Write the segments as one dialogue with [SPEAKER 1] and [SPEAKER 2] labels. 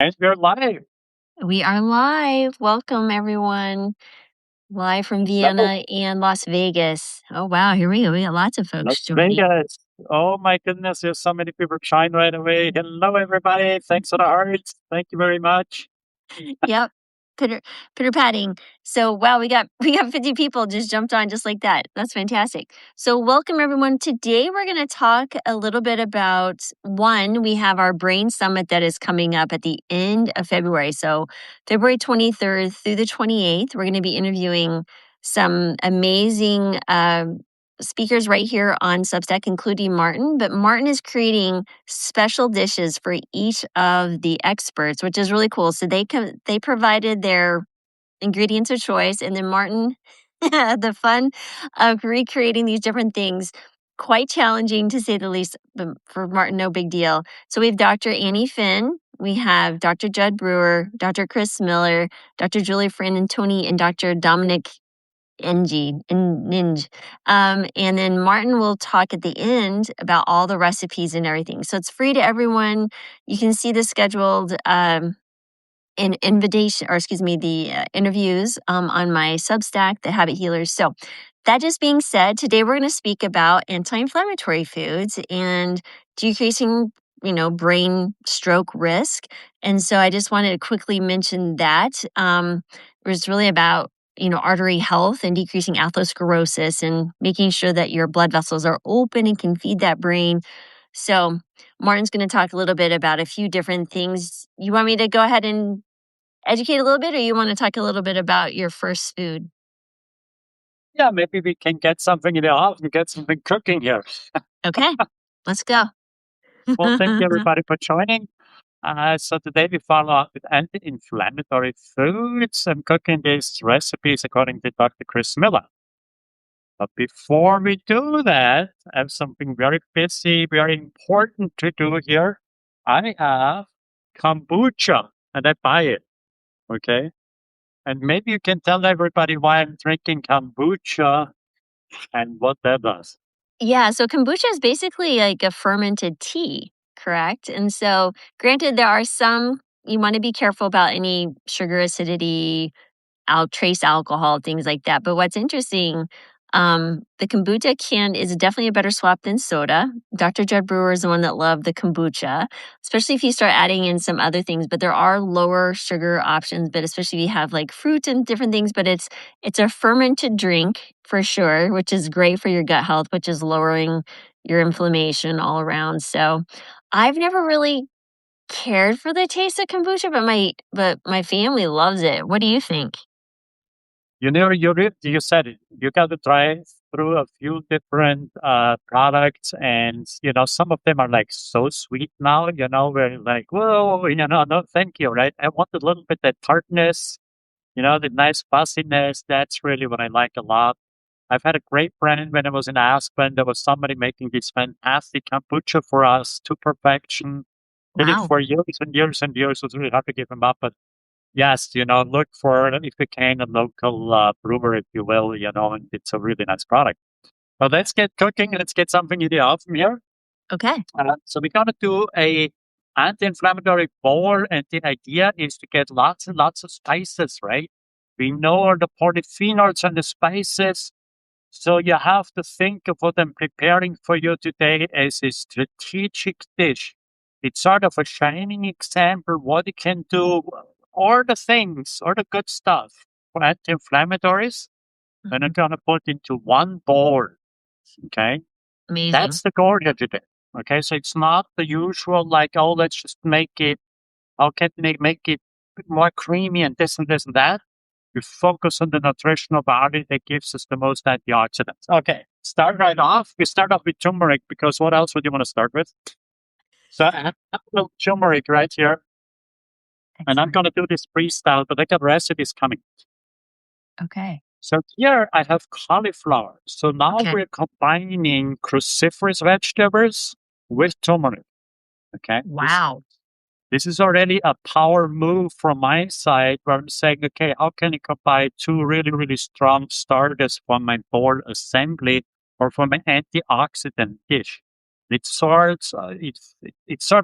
[SPEAKER 1] And we're live.
[SPEAKER 2] We are live. Welcome, everyone. Live from
[SPEAKER 1] Hello,
[SPEAKER 2] Vienna and Las Vegas. Oh, wow. Here we go. We got lots of
[SPEAKER 1] Las
[SPEAKER 2] folks joining.
[SPEAKER 1] Vegas. Oh my goodness, there's so many people trying right away. Hello, everybody. Thanks for the hearts. Thank you very much.
[SPEAKER 2] Yep. Pitter pitter patting. So wow, we got 50 people just jumped on just like that. That's fantastic. So welcome everyone. Today we're gonna talk a little bit about we have our brain summit that is coming up at the end of February. So February 23rd through the 28th, we're gonna be interviewing some amazing speakers right here on Substack, including Martin. But Martin is creating special dishes for each of the experts, which is really cool. So they provided their ingredients of choice, and then Martin had the fun of recreating these different things. Quite challenging to say the least, but for Martin, no big deal. So we have Dr. Annie Finn, we have Dr. Judd Brewer, Dr. Chris Miller, Dr. Julie Frantantoni, and Dr. Dominic Ninj. And then Martin will talk at the end about all the recipes and everything. So it's free to everyone. You can see the scheduled invitation, or excuse me, the interviews on my Substack, The Habit Healers. So that just being said, today we're going to speak about anti-inflammatory foods and decreasing, brain stroke risk. And so I just wanted to quickly mention that it was really about artery health and decreasing atherosclerosis and making sure that your blood vessels are open and can feed that brain. So Martin's going to talk a little bit about a few different things. You want me to go ahead and educate a little bit, or you want to talk a little bit about your first food?
[SPEAKER 1] Yeah, maybe we can get something in the oven, get something cooking here.
[SPEAKER 2] Okay, let's go.
[SPEAKER 1] Well, thank you everybody for joining. So today we follow up with anti-inflammatory foods. I'm cooking these recipes according to Dr. Chris Miller. But before we do that, I have something very busy, very important to do here. I have kombucha and I buy it. Okay. And maybe you can tell everybody why I'm drinking kombucha and what that does.
[SPEAKER 2] Yeah, so kombucha is basically like a fermented tea, correct? And so, granted, there are some you want to be careful about any sugar acidity, trace alcohol, things like that. But what's interesting, the kombucha is definitely a better swap than soda. Dr. Judd Brewer is the one that loved the kombucha, especially if you start adding in some other things. But there are lower sugar options, but especially if you have like fruit and different things. But it's a fermented drink for sure, which is great for your gut health, which is lowering your inflammation all around. So I've never really cared for the taste of kombucha, but my family loves it. What do you think?
[SPEAKER 1] You know, you said it. You got to try through a few different products, and some of them are like so sweet now. We're like, whoa, no, thank you, right? I want a little bit that tartness, the nice fuzziness. That's really what I like a lot. I've had a great friend when I was in Aspen. There was somebody making this fantastic kombucha for us to perfection. Did it
[SPEAKER 2] Wow.
[SPEAKER 1] for years and years and years. It was really hard to give him up, but yes, look for, if you can, a local brewer, if you will, and it's a really nice product. But let's get cooking. Let's get something in the oven here.
[SPEAKER 2] Okay.
[SPEAKER 1] So we're going to do a anti-inflammatory bowl, and the idea is to get lots and lots of spices, right? We know the polyphenols and the spices. So you have to think of what I'm preparing for you today as a strategic dish. It's sort of a shining example what you can do, all the things, all the good stuff for anti-inflammatories, and I'm
[SPEAKER 2] Mhm.
[SPEAKER 1] going to put into one bowl. Okay.
[SPEAKER 2] Amazing.
[SPEAKER 1] That's the goal here today. Okay. So it's not the usual, like, oh, let's just make it, how can make it more creamy and this and this and that. We focus on the nutritional value that gives us the most antioxidants. Okay, start right off. We start off with turmeric because what else would you want to start with? So I have a little turmeric right here, and I'm
[SPEAKER 2] Excellent.
[SPEAKER 1] going to do this freestyle, but I got recipes coming.
[SPEAKER 2] Okay.
[SPEAKER 1] So here I have cauliflower. So now
[SPEAKER 2] Okay.
[SPEAKER 1] we're combining cruciferous vegetables with turmeric. Okay,
[SPEAKER 2] Wow.
[SPEAKER 1] this is already a power move from my side where I'm saying, okay, how can I combine two really, really strong starters for my bowl assembly or for my antioxidant dish? It's sort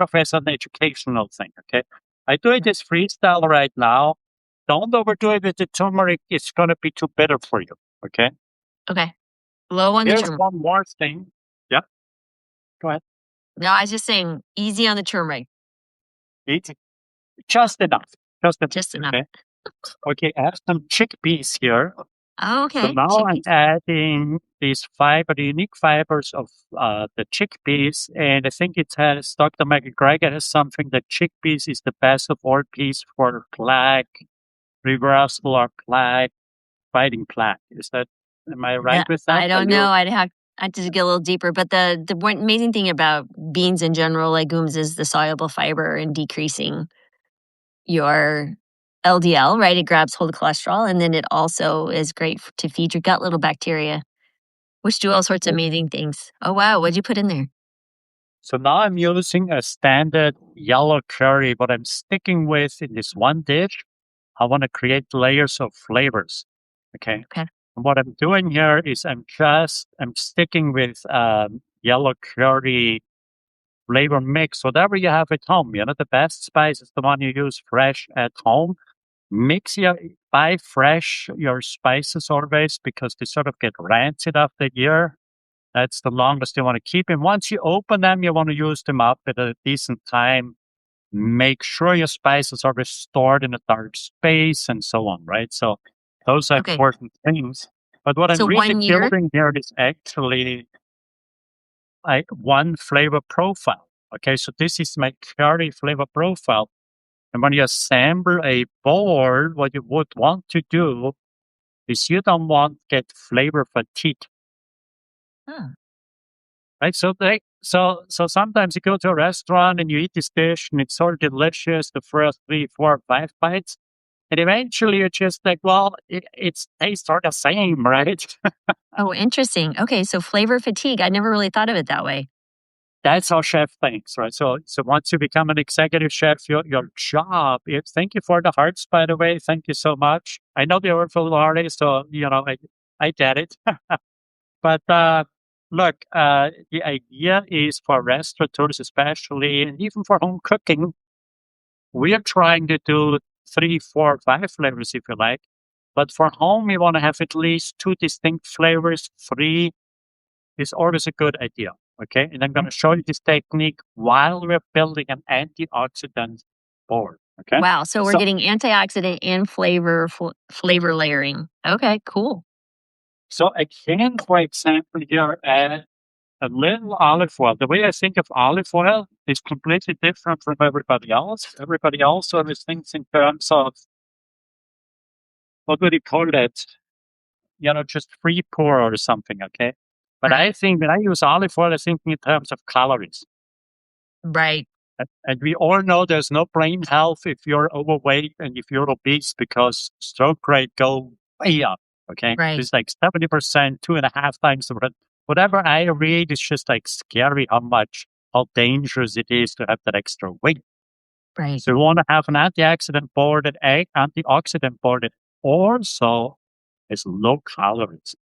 [SPEAKER 1] of as an educational thing, okay? I do it as freestyle right now. Don't overdo it with the turmeric. It's going to be too bitter for you. Okay.
[SPEAKER 2] Okay. Low on the
[SPEAKER 1] Here's
[SPEAKER 2] turmeric.
[SPEAKER 1] one more thing. Yeah. Go ahead.
[SPEAKER 2] No, I was just saying easy on the turmeric.
[SPEAKER 1] Eat just enough. Just enough.
[SPEAKER 2] Just enough.
[SPEAKER 1] Okay. Okay. I have some chickpeas here.
[SPEAKER 2] Oh,
[SPEAKER 1] So
[SPEAKER 2] okay.
[SPEAKER 1] now I'm
[SPEAKER 2] Chickpeas.
[SPEAKER 1] adding these the unique fibers of the chickpeas, and I think it has Dr. McGregor has something that chickpeas is the best of all peas for plaque, reversal or plaque, fighting plaque. Am I right with that?
[SPEAKER 2] I don't know. I'd have to get a little deeper. But the one amazing thing about beans in general, legumes, is the soluble fiber and decreasing your LDL, right? It grabs hold of cholesterol, and then it also is great to feed your gut little bacteria, which do all sorts of amazing things. Oh, wow. What'd you put in there?
[SPEAKER 1] So now I'm using a standard yellow curry, but I'm sticking with in this one dish. I want to create layers of flavors. Okay.
[SPEAKER 2] Okay.
[SPEAKER 1] And what I'm doing here is I'm sticking with yellow curry flavor mix, whatever you have at home. You know, the best spice is the one you use fresh at home. Buy fresh your spices always because they sort of get rancid after a year. That's the longest you want to keep. And once you open them, you want to use them up at a decent time. Make sure your spices are stored in a dark space and so on, right? So those are important things. But what I'm
[SPEAKER 2] So
[SPEAKER 1] really
[SPEAKER 2] 1 year?
[SPEAKER 1] building here is actually one flavor profile. Okay, so this is my curry flavor profile. And when you assemble a bowl, what you would want to do is you don't want to get flavor fatigue.
[SPEAKER 2] Huh.
[SPEAKER 1] Right? So sometimes you go to a restaurant and you eat this dish and it's so delicious the first 3, 4, 5 bites. And eventually you're just like, well, it tastes all the same, right?
[SPEAKER 2] Oh, interesting. Okay, so flavor fatigue. I never really thought of it that way.
[SPEAKER 1] That's how chef thinks, right? So once you become an executive chef, your job is, thank you for the hearts, by the way. Thank you so much. I know they were for Laurie, so, I get it. But look, the idea is for restaurateurs, especially, and even for home cooking, we are trying to do 3, 4, 5 flavors, if you like. But for home, you want to have at least 2 distinct flavors. 3 is always a good idea. Okay. And I'm going to show you this technique while we're building an antioxidant board. Okay.
[SPEAKER 2] Wow. So we're getting antioxidant and flavor layering. Okay, cool.
[SPEAKER 1] So I can, for example, here add a little olive oil. The way I think of olive oil is completely different from everybody else. Everybody else always thinks in terms of, what would you call that? Just free pour or something, okay? But
[SPEAKER 2] Right.
[SPEAKER 1] I think when I use olive oil, I think in terms of calories.
[SPEAKER 2] Right.
[SPEAKER 1] And we all know there's no brain health if you're overweight and if you're obese because stroke rate go way up, okay?
[SPEAKER 2] Right.
[SPEAKER 1] It's like 70%, 2.5 times the rate. Whatever I read, it's just like scary how dangerous it is to have that extra weight.
[SPEAKER 2] Right.
[SPEAKER 1] So we want to have an antioxidant board that also is low calories.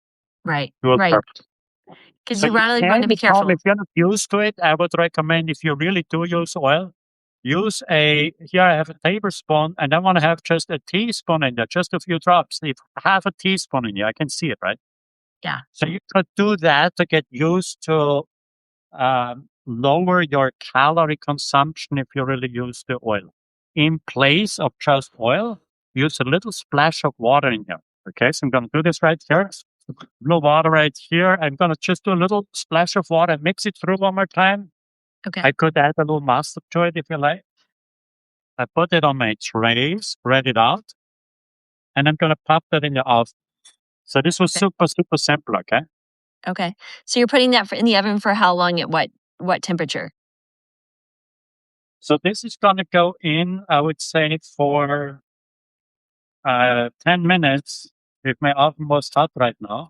[SPEAKER 2] Right.
[SPEAKER 1] To a
[SPEAKER 2] Right.
[SPEAKER 1] purpose.
[SPEAKER 2] Because
[SPEAKER 1] So
[SPEAKER 2] you really want to be
[SPEAKER 1] at home,
[SPEAKER 2] careful.
[SPEAKER 1] if you're not used to it, I would recommend if you really do use oil, here I have a tablespoon and I want to have just a teaspoon in there, just a few drops. If half a teaspoon in here, I can see it, right?
[SPEAKER 2] Yeah.
[SPEAKER 1] So you could do that to get used to lower your calorie consumption if you really use the oil. In place of just oil, use a little splash of water in here. Okay, so I'm going to do this right here. A little water right here. I'm going to just do a little splash of water, mix it through one more time.
[SPEAKER 2] Okay.
[SPEAKER 1] I could add a little mustard to it if you like. I put it on my tray, spread it out, and I'm going to pop that in the oven. So this was super, super simple, okay?
[SPEAKER 2] Okay. So you're putting that in the oven for how long at what temperature?
[SPEAKER 1] So this is going to go in, I would say, for 10 minutes if my oven was hot right now.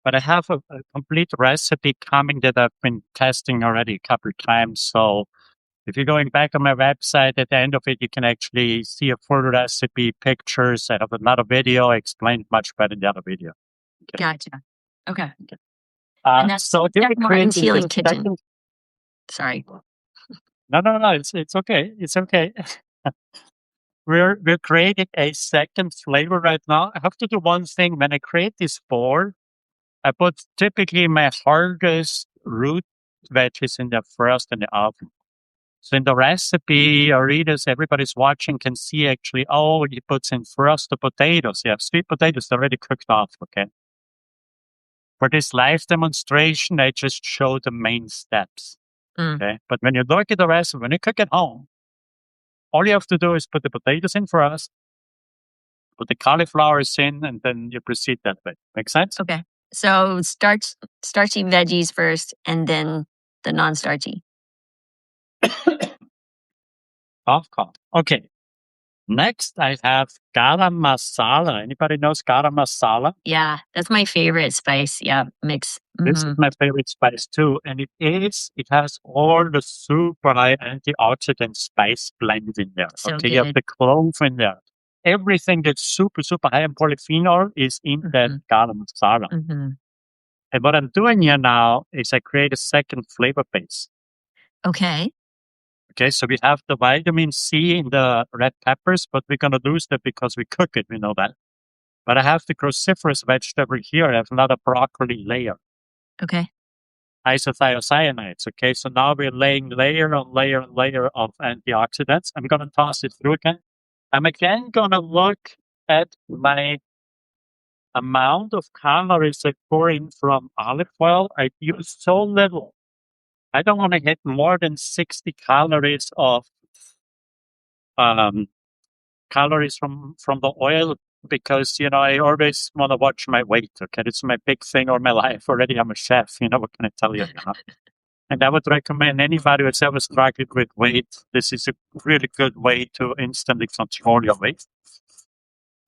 [SPEAKER 1] But I have a complete recipe coming that I've been testing already a couple of times. So if you're going back on my website, at the end of it, you can actually see a full recipe, pictures. I have another video. I explained much better in the other video. Okay.
[SPEAKER 2] Gotcha. Okay.
[SPEAKER 1] And that's
[SPEAKER 2] Martin's Healing Kitchen. Sorry.
[SPEAKER 1] No, it's okay. It's okay. We're creating a second flavor right now. I have to do one thing. When I create this bowl, I put typically my hardest root veggies in there first in the oven. So in the recipe, our readers, everybody's watching can see actually, oh, he puts in first the potatoes. You have sweet potatoes already cooked off, okay? For this live demonstration, I just show the main steps, okay? But when you look at the recipe, when you cook at home, all you have to do is put the potatoes in first, put the cauliflowers in, and then you proceed that way. Make sense?
[SPEAKER 2] Okay. So starchy veggies first, and then the non-starchy.
[SPEAKER 1] Cough, cough. Okay. Next, I have garam masala. Anybody knows garam masala?
[SPEAKER 2] Yeah, that's my favorite spice. Yeah, mix.
[SPEAKER 1] This is my favorite spice too. And it has all the super high antioxidant spice blends in there.
[SPEAKER 2] So
[SPEAKER 1] okay, you have
[SPEAKER 2] good.
[SPEAKER 1] the clove in there. Everything that's super, super high in polyphenol is in that garam masala. And what I'm doing here now is I create a second flavor base.
[SPEAKER 2] Okay.
[SPEAKER 1] Okay, so we have the vitamin C in the red peppers, but we're going to lose that because we cook it. We know that. But I have the cruciferous vegetable here. I have another broccoli layer.
[SPEAKER 2] Okay.
[SPEAKER 1] Isothiocyanates. Okay, so now we're laying layer on layer on layer of antioxidants. I'm going to toss it through again. I'm again going to look at my amount of calories I pour in from olive oil. I use so little. I don't want to hit more than 60 calories of calories from the oil because I always want to watch my weight. Okay, it's my big thing or my life already. I'm a chef. What can I tell you? And I would recommend anybody who's ever struggled with weight. This is a really good way to instantly control your weight.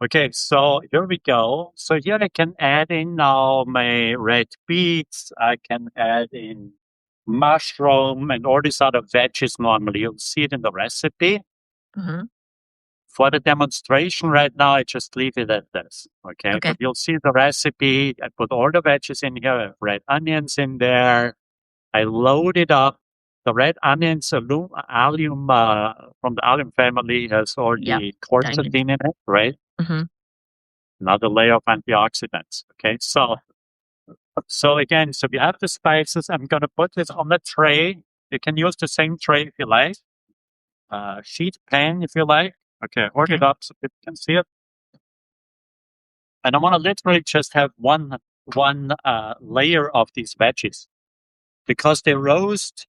[SPEAKER 1] Okay, so here we go. So here I can add in now my red beets. I can add in mushroom and all these other veggies normally. You'll see it in the recipe. For the demonstration right now, I just leave it at this. Okay. But you'll see the recipe. I put all the veggies in here. I have red onions in there. I load it up. The red onions, allium from the allium family has all the quercetin in it, right? Another layer of antioxidants. Okay. So again, so we have the spices. I'm going to put this on the tray. You can use the same tray if you like. Sheet pan if you like. Okay, hold it up so people can see it. And I want to literally just have one layer of these veggies because they roast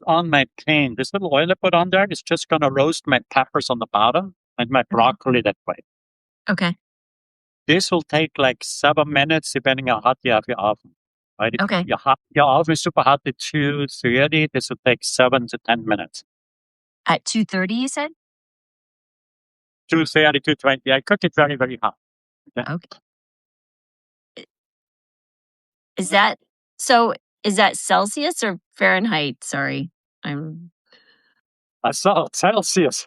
[SPEAKER 1] on my pan. This little oil I put on there is just going to roast my peppers on the bottom and my broccoli that way.
[SPEAKER 2] Okay.
[SPEAKER 1] This will take like 7 minutes depending on how hot you have your oven. Right? If your oven is super hot at 230, this will take 7 to 10 minutes.
[SPEAKER 2] At 230, you said?
[SPEAKER 1] 230, 220. I cook it very, very hot.
[SPEAKER 2] Okay. Is that Celsius or Fahrenheit? Sorry.
[SPEAKER 1] I saw Celsius.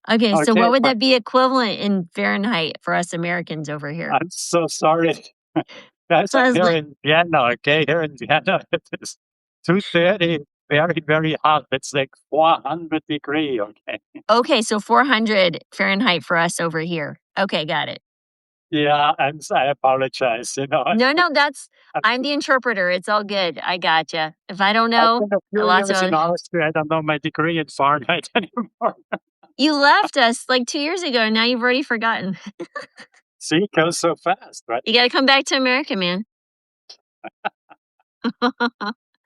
[SPEAKER 2] Okay, so what would that be equivalent in Fahrenheit for us Americans over here?
[SPEAKER 1] I'm so sorry. That's here in Vienna, okay? Here in Vienna, it is 230, very, very hot. It's like 400 degrees, okay?
[SPEAKER 2] Okay, so 400 Fahrenheit for us over here. Okay, got it.
[SPEAKER 1] Yeah, I apologize.
[SPEAKER 2] No, I'm the interpreter. It's all good. I gotcha. If I don't know,
[SPEAKER 1] I've been a few years in Austria. I don't know my degree in Fahrenheit anymore.
[SPEAKER 2] You left us like 2 years ago, and now you've already forgotten.
[SPEAKER 1] See, it goes so fast, right?
[SPEAKER 2] You got to come back to America, man.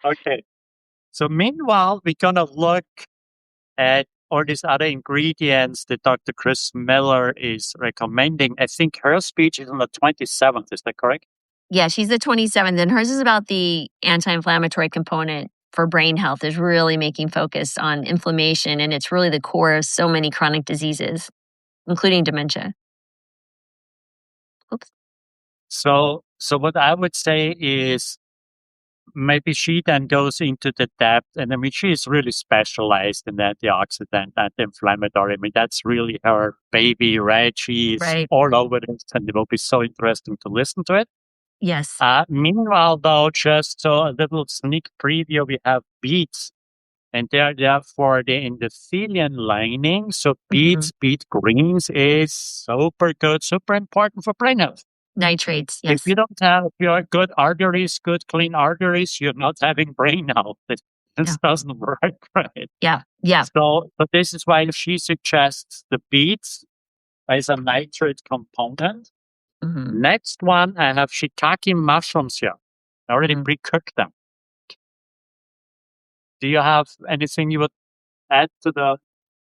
[SPEAKER 1] Okay. So meanwhile, we're going to look at all these other ingredients that Dr. Chris Miller is recommending. I think her speech is on the 27th. Is that correct?
[SPEAKER 2] Yeah, she's the 27th, and hers is about the anti-inflammatory component for brain health, is really making focus on inflammation, and it's really the core of so many chronic diseases, including dementia. Oops.
[SPEAKER 1] So what I would say is maybe she then goes into the depth, and I mean, she is really specialized in antioxidant, anti-inflammatory. I mean, that's really her baby, right? She's all over this, and it will be so interesting to listen to it.
[SPEAKER 2] Yes.
[SPEAKER 1] Meanwhile, though, just so a little sneak preview, we have beets. And they're there for the endothelium lining. So beet greens is super good, super important for brain health.
[SPEAKER 2] Nitrates,
[SPEAKER 1] If
[SPEAKER 2] yes.
[SPEAKER 1] you don't have your good arteries, good clean arteries, you're not having brain health. This
[SPEAKER 2] Yeah.
[SPEAKER 1] doesn't work, right?
[SPEAKER 2] Yeah, yeah.
[SPEAKER 1] So, but this is why she suggests the beets as a nitrate component. Next one, I have shiitake mushrooms here. I already pre-cooked them. Do you have anything you would add to the?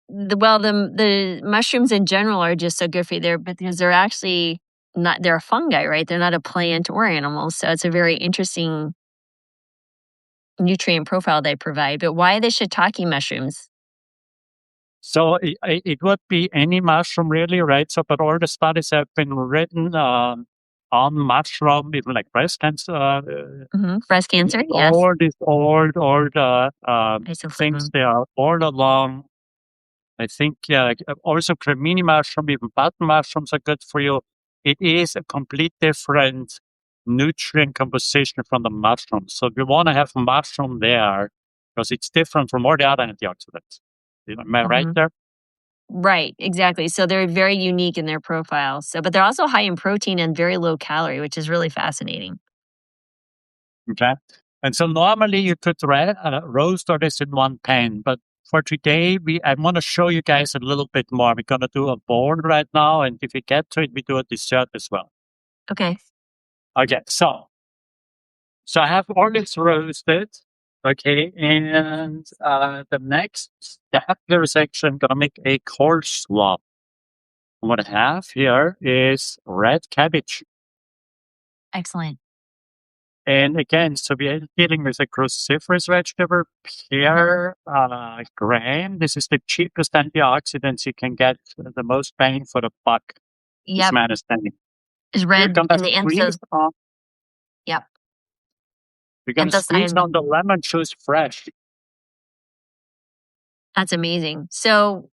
[SPEAKER 2] The mushrooms in general are just so good for you there, because they're actually not, they're a fungi, right? They're not a plant or animal. So it's a very interesting nutrient profile they provide. But why the shiitake mushrooms?
[SPEAKER 1] So it would be any mushroom really, right? So, but all the studies have been written on mushroom, even like breast cancer.
[SPEAKER 2] Breast cancer, yes.
[SPEAKER 1] All these old things,
[SPEAKER 2] Isoflavone.
[SPEAKER 1] they are all along. I think also cremini mushroom, even button mushrooms are good for you. It is a complete different nutrient composition from the mushroom. So we want to have mushroom there because it's different from all the other antioxidants. Am I right there?
[SPEAKER 2] Right, exactly. So they're very unique in their profile. So, but they're also high in protein and very low calorie, which is really fascinating.
[SPEAKER 1] Okay. And so normally you could roast all this in one pan, but for today, I want to show you guys a little bit more. We're going to do a bowl right now, and if we get to it, we do a dessert as well.
[SPEAKER 2] Okay.
[SPEAKER 1] Okay, so I have all this roasted, okay, and the next step here is actually I'm going to make a coleslaw. What I have here is red cabbage.
[SPEAKER 2] Excellent.
[SPEAKER 1] And again, so we are dealing with a cruciferous vegetable, pear, gram. This is the cheapest antioxidants you can get, the most bang for the buck. Is
[SPEAKER 2] Yep.
[SPEAKER 1] my understanding.
[SPEAKER 2] Is
[SPEAKER 1] We're
[SPEAKER 2] red
[SPEAKER 1] gonna
[SPEAKER 2] and the
[SPEAKER 1] squeeze on.
[SPEAKER 2] Yep.
[SPEAKER 1] We're gonna squeeze on the lemon juice fresh.
[SPEAKER 2] That's amazing. So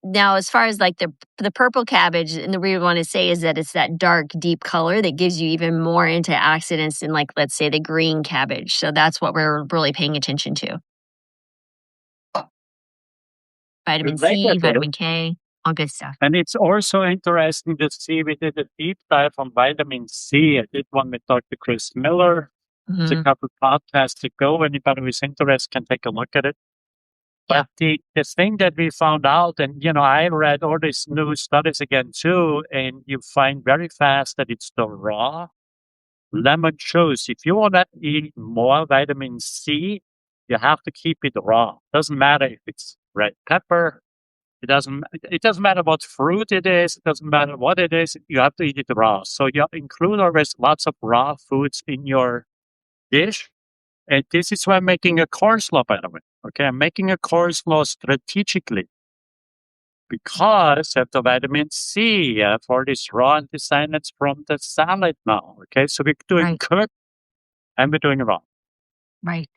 [SPEAKER 2] now, as far as like the purple cabbage, and the reason we want to say is that it's that dark, deep color that gives you even more antioxidants than, like, let's say, the green cabbage. So that's what we're really paying attention to. Vitamin C, vitamin K, all good stuff.
[SPEAKER 1] And it's also interesting to see we did a deep dive on vitamin C. I did one with Dr. Chris Miller. It's a couple podcasts ago. Anybody who's interested can take a look at it. But the thing that we found out, and I read all these new studies again too, and you find very fast that it's the raw lemon juice. If you want to eat more vitamin C, you have to keep it raw. Doesn't matter if it's red pepper. It doesn't matter what fruit it is. It doesn't matter what it is. You have to eat it raw. So you include always lots of raw foods in your dish. And this is why I'm making a coleslaw, by the way. Okay, I'm making a coleslaw strategically because I have the vitamin C for this raw anthocyanins from the salad now. Okay, so we're doing cooked and we're doing raw.
[SPEAKER 2] Right.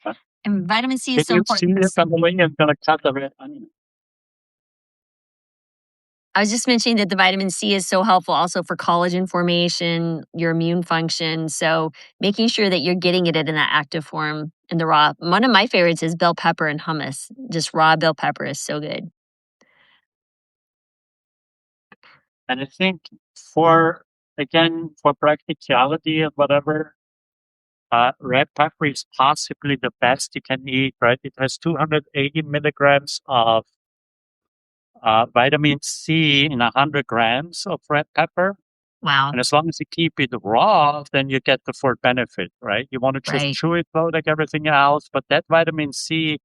[SPEAKER 2] And vitamin C is
[SPEAKER 1] Did
[SPEAKER 2] so
[SPEAKER 1] you see
[SPEAKER 2] important.
[SPEAKER 1] this on the way? I'm going to cut the red onion.
[SPEAKER 2] I was just mentioning that the vitamin C is so helpful also for collagen formation, your immune function. So making sure that you're getting it in that active form in the raw. One of my favorites is bell pepper and hummus. Just raw bell pepper is so good.
[SPEAKER 1] And I think for practicality and whatever, red pepper is possibly the best you can eat, right? It has 280 milligrams of vitamin C in 100 grams of red pepper.
[SPEAKER 2] Wow.
[SPEAKER 1] And as long as you keep it raw, then you get the full benefit, right? You want to just chew it though, like everything else, but that vitamin C,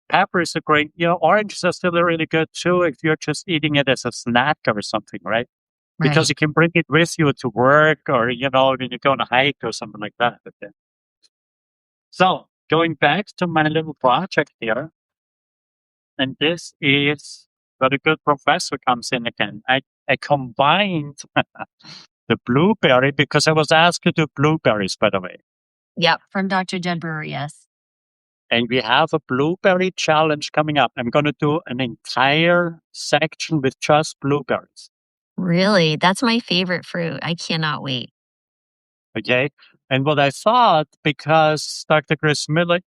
[SPEAKER 1] pepper is a great, oranges are still really good too if you're just eating it as a snack or something, right? Because you can bring it with you to work or, when you go on a hike or something like that. Okay. So going back to my little project here, and this is where the good professor comes in again. I combined the blueberry because I was asked to do blueberries, by the way.
[SPEAKER 2] Yep, from Dr. Jed Brewer, yes.
[SPEAKER 1] And we have a blueberry challenge coming up. I'm going to do an entire section with just blueberries.
[SPEAKER 2] Really? That's my favorite fruit. I cannot wait.
[SPEAKER 1] Okay. And what I thought, because Dr. Chris Miller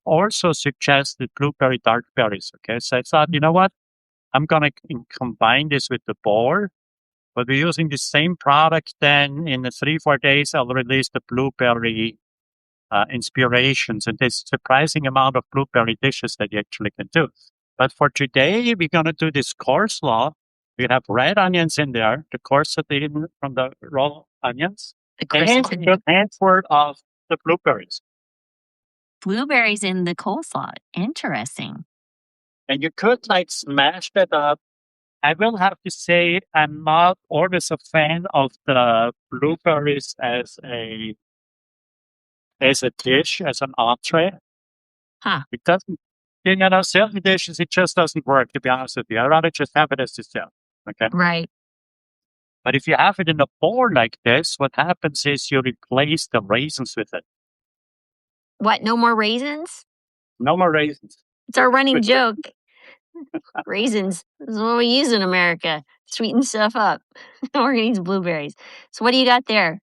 [SPEAKER 1] also suggested blueberry dark berries. Okay. So I thought, you know what? I'm going to combine this with the boar, but we're using the same product. Then in the 3-4 days, I'll release the blueberry inspirations, and there's a surprising amount of blueberry dishes that you actually can do. But for today, we're going to do this coleslaw. We have red onions in there, the quercetin from the raw onions, and a good handful of the blueberries.
[SPEAKER 2] Blueberries in the coleslaw. Interesting.
[SPEAKER 1] And you could like smash that up. I will have to say I'm not always a fan of the blueberries as a dish, as an entree.
[SPEAKER 2] Huh.
[SPEAKER 1] It doesn't, certain dishes, it just doesn't work, to be honest with you. I'd rather just have it as dessert. Okay.
[SPEAKER 2] Right.
[SPEAKER 1] But if you have it in a bowl like this, what happens is you replace the raisins with it.
[SPEAKER 2] What? No more raisins?
[SPEAKER 1] No more raisins.
[SPEAKER 2] It's our running joke. Raisins. This is what we use in America. Sweeten stuff up. We're going to use blueberries. So what do you got there?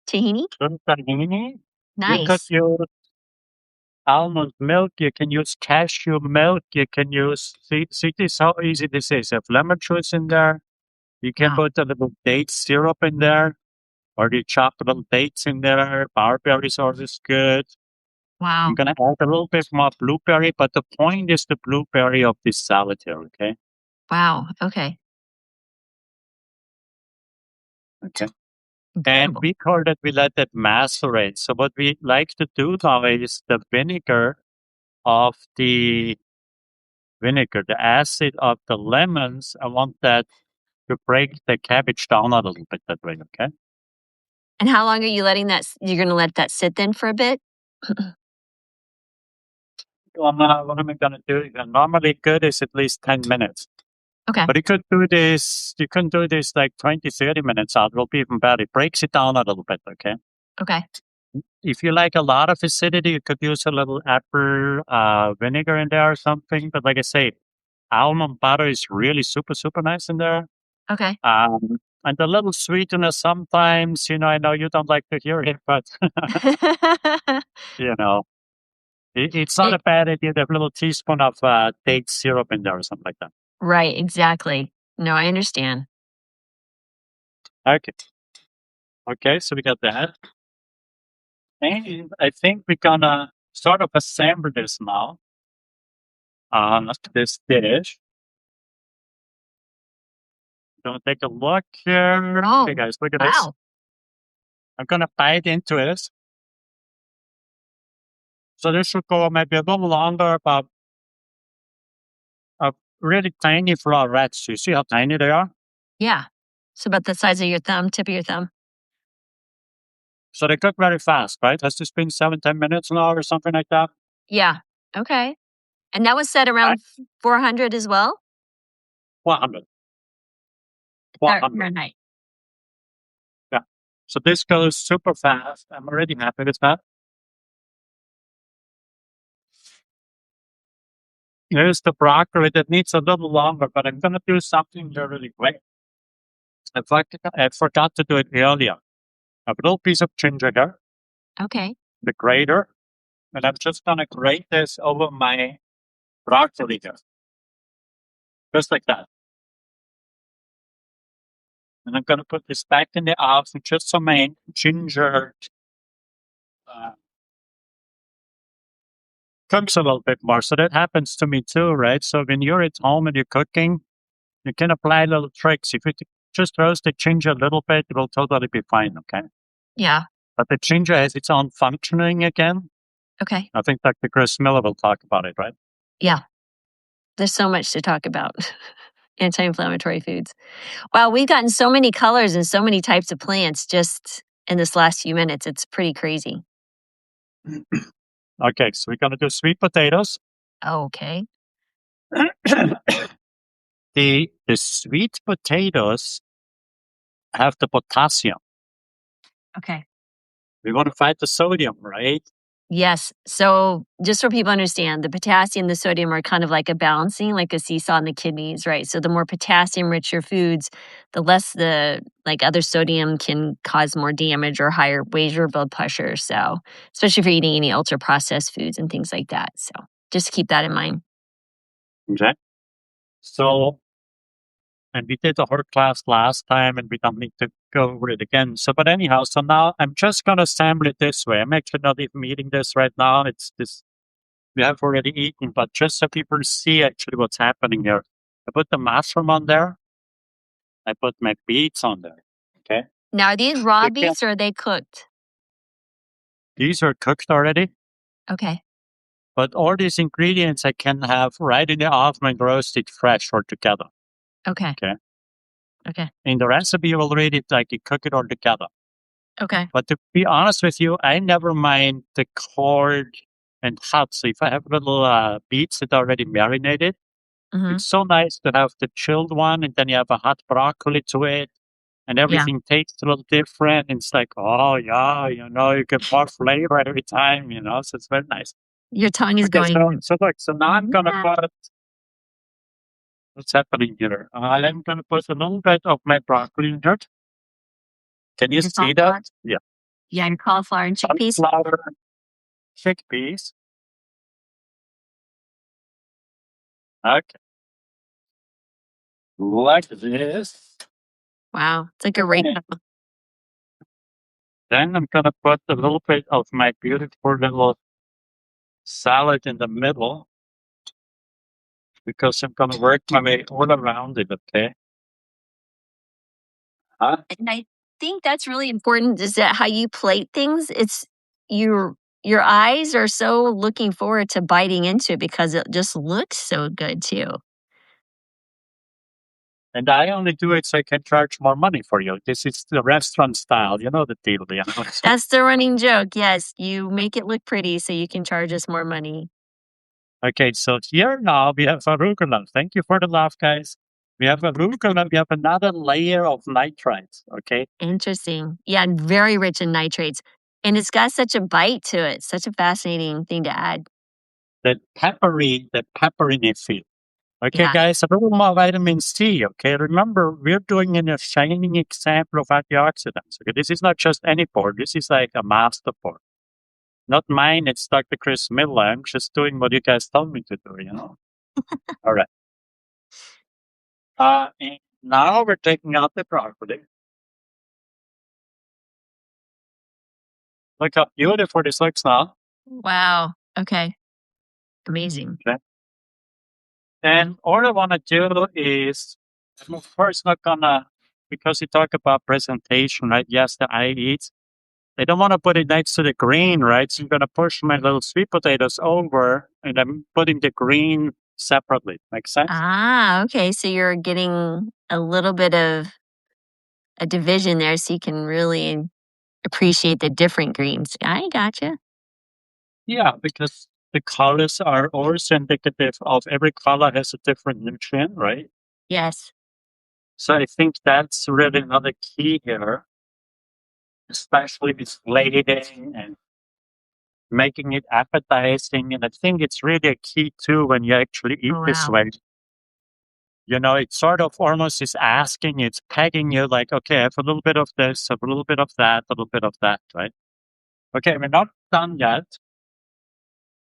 [SPEAKER 2] Tahini?
[SPEAKER 1] Tahini.
[SPEAKER 2] Nice.
[SPEAKER 1] You could use almond milk. You can use cashew milk. You can use, see this, how easy this is. You have lemon juice in there. You can put a little date syrup in there, or you chop little dates in there. Barberries are always good.
[SPEAKER 2] Wow.
[SPEAKER 1] I'm going to add a little bit more blueberry, but the point is the blueberry of this salad here, okay?
[SPEAKER 2] Wow. Okay.
[SPEAKER 1] Okay.
[SPEAKER 2] Incredible.
[SPEAKER 1] And we call that, we let that macerate. So what we like to do now is the vinegar of the acid of the lemons, I want that to break the cabbage down a little bit that way, okay?
[SPEAKER 2] And how long are you letting that, you're going to let that sit then for a bit?
[SPEAKER 1] What am I going to do? Normally good is at least 10 minutes.
[SPEAKER 2] Okay.
[SPEAKER 1] But you can do this like 20, 30 minutes out. It will be even better. It breaks it down a little bit, okay?
[SPEAKER 2] Okay.
[SPEAKER 1] If you like a lot of acidity, you could use a little apple vinegar in there or something. But like I say, almond butter is really super, super nice in there.
[SPEAKER 2] Okay.
[SPEAKER 1] And a little sweetener sometimes, I know you don't like to hear it, but, it's not a bad idea to have a little teaspoon of date syrup in there or something like that.
[SPEAKER 2] Right, exactly. No, I understand.
[SPEAKER 1] Okay, so we got that. And I think we're gonna sort of assemble this now on this dish. Gonna take a look here.
[SPEAKER 2] Oh,
[SPEAKER 1] okay, guys, look at this.
[SPEAKER 2] wow.
[SPEAKER 1] I'm gonna bite into it. So this should go maybe a little longer, about a really tiny florets. You see how tiny they are?
[SPEAKER 2] Yeah. So about the size of your thumb, tip of your thumb.
[SPEAKER 1] So they cook very fast, right? Has this been 7-10 minutes now or something like that?
[SPEAKER 2] Yeah. Okay. And that was set around 400 as well?
[SPEAKER 1] 400. 400.
[SPEAKER 2] Fahrenheit.
[SPEAKER 1] Yeah. So this goes super fast. I'm already happy with that. Here's the broccoli that needs a little longer, but I'm going to do something here really quick. I forgot to do it earlier. A little piece of ginger here,
[SPEAKER 2] Okay.
[SPEAKER 1] the grater, and I'm just going to grate this over my broccoli here. Just like that. And I'm going to put this back in the oven just so my ginger cooks a little bit more. So that happens to me too, right? So when you're at home and you're cooking, you can apply little tricks. If you just roast the ginger a little bit, it will totally be fine, okay?
[SPEAKER 2] Yeah.
[SPEAKER 1] But the ginger has its own functioning again.
[SPEAKER 2] Okay.
[SPEAKER 1] I think Dr. Chris Miller will talk about it, right?
[SPEAKER 2] Yeah. There's so much to talk about. Anti-inflammatory foods. Wow, we've gotten so many colors and so many types of plants just in this last few minutes. It's pretty crazy.
[SPEAKER 1] Okay, so we're going to do sweet potatoes.
[SPEAKER 2] Okay.
[SPEAKER 1] The sweet potatoes have the potassium.
[SPEAKER 2] Okay.
[SPEAKER 1] We want to fight the sodium, right?
[SPEAKER 2] Yes. So just so people understand, the potassium, the sodium are kind of like a balancing, like a seesaw in the kidneys, right? So the more potassium rich your foods, the less the like other sodium can cause more damage or higher raise your blood pressure. So especially if you're eating any ultra processed foods and things like that. So just keep that in mind.
[SPEAKER 1] Okay. So, and we did a whole class last time and we don't need to go over it again. So, but anyhow, so now I'm just going to assemble it this way. I'm actually not even eating this right now. It's this, we have already eaten, but just so people see actually what's happening here. I put the mushroom on there. I put my beets on there. Okay.
[SPEAKER 2] Now, are these raw
[SPEAKER 1] You can,
[SPEAKER 2] beets or are they cooked?
[SPEAKER 1] these are cooked already,
[SPEAKER 2] Okay.
[SPEAKER 1] but all these ingredients I can have right in the oven and roasted fresh or together.
[SPEAKER 2] Okay.
[SPEAKER 1] Okay.
[SPEAKER 2] Okay.
[SPEAKER 1] In the recipe, you will read it like you cook it all together.
[SPEAKER 2] Okay.
[SPEAKER 1] But to be honest with you, I never mind the cold and hot. So if I have little beets that are already marinated,
[SPEAKER 2] Hmm.
[SPEAKER 1] it's so nice to have the chilled one, and then you have a hot broccoli to it, and
[SPEAKER 2] Yeah.
[SPEAKER 1] everything tastes a little different. And it's like, oh yeah, you get more flavor every time, so it's very nice.
[SPEAKER 2] Your tongue is
[SPEAKER 1] Okay,
[SPEAKER 2] going.
[SPEAKER 1] so look, so now I'm gonna
[SPEAKER 2] Yeah.
[SPEAKER 1] put what's happening here. I'm gonna put a little bit of my broccoli in here. Can you
[SPEAKER 2] Your
[SPEAKER 1] see
[SPEAKER 2] cauliflower.
[SPEAKER 1] that? Yeah,
[SPEAKER 2] Yeah, your cauliflower and chickpeas.
[SPEAKER 1] sunflower, chickpeas. Okay, like this.
[SPEAKER 2] Wow. It's like a rainbow.
[SPEAKER 1] Then I'm gonna put a little bit of my beautiful little salad in the middle because I'm gonna work my way all around it. Okay. Huh?
[SPEAKER 2] And I think that's really important is that how you plate things, it's your eyes are so looking forward to biting into it because it just looks so good too.
[SPEAKER 1] And I only do it so I can charge more money for you. This is the restaurant style. You know the deal.
[SPEAKER 2] That's the running joke. Yes, you make it look pretty so you can charge us more money.
[SPEAKER 1] Okay, so here now we have arugula. Thank you for the laugh, guys. We have arugula. We have another layer of nitrites. Okay,
[SPEAKER 2] Interesting. Yeah, and very rich in nitrates. And it's got such a bite to it. Such a fascinating thing to add.
[SPEAKER 1] the peppery feel. Okay,
[SPEAKER 2] Yeah.
[SPEAKER 1] guys, a little more vitamin C. Okay, remember, we're doing a shining example of antioxidants. Okay, this is not just any pour. This is like a master pour. Not mine. It's Dr. Chris Miller. I'm just doing what you guys told me to do. All right. And now we're taking out the broccoli. Look how beautiful this looks now.
[SPEAKER 2] Wow. Okay. Amazing.
[SPEAKER 1] Okay. And all I want to do is, I'm of course not gonna, because you talk about presentation, right? Yes, the eye eats. I don't want to put it next to the green, right? So I'm going to push my little sweet potatoes over and I'm putting the green separately. Make sense?
[SPEAKER 2] Ah, okay. So you're getting a little bit of a division there so you can really appreciate the different greens. I gotcha.
[SPEAKER 1] Yeah, because the colors are also indicative of every color has a different nutrient, right?
[SPEAKER 2] Yes.
[SPEAKER 1] So I think that's really another key here, especially with plating and making it appetizing. And I think it's really a key too when you actually eat
[SPEAKER 2] Oh,
[SPEAKER 1] this
[SPEAKER 2] wow.
[SPEAKER 1] way. It sort of almost is asking, it's pegging you like, okay, I have a little bit of this, a little bit of that, a little bit of that, right? Okay, we're not done yet.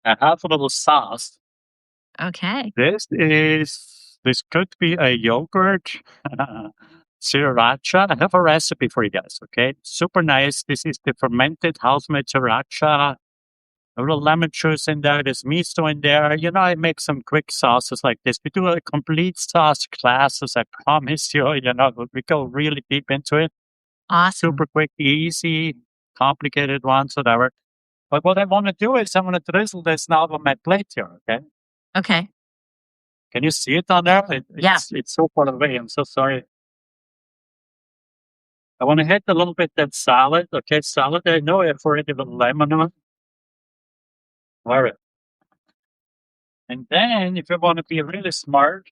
[SPEAKER 1] I have a little sauce.
[SPEAKER 2] Okay.
[SPEAKER 1] This could be a yogurt, sriracha. I have a recipe for you guys, okay? Super nice. This is the fermented house-made sriracha. A little lemon juice in there. There's miso in there. I make some quick sauces like this. We do a complete sauce classes. I promise you. We go really deep into it.
[SPEAKER 2] Awesome.
[SPEAKER 1] Super quick, easy, complicated ones, whatever. But what I want to do is I want to drizzle this now on my plate here. Okay.
[SPEAKER 2] Okay.
[SPEAKER 1] Can you see it on there?
[SPEAKER 2] Yeah.
[SPEAKER 1] It's so far away. I'm so sorry. I want to hit a little bit that salad. Okay, salad. I know I've already the lemon on. All right. And then, if you want to be really smart,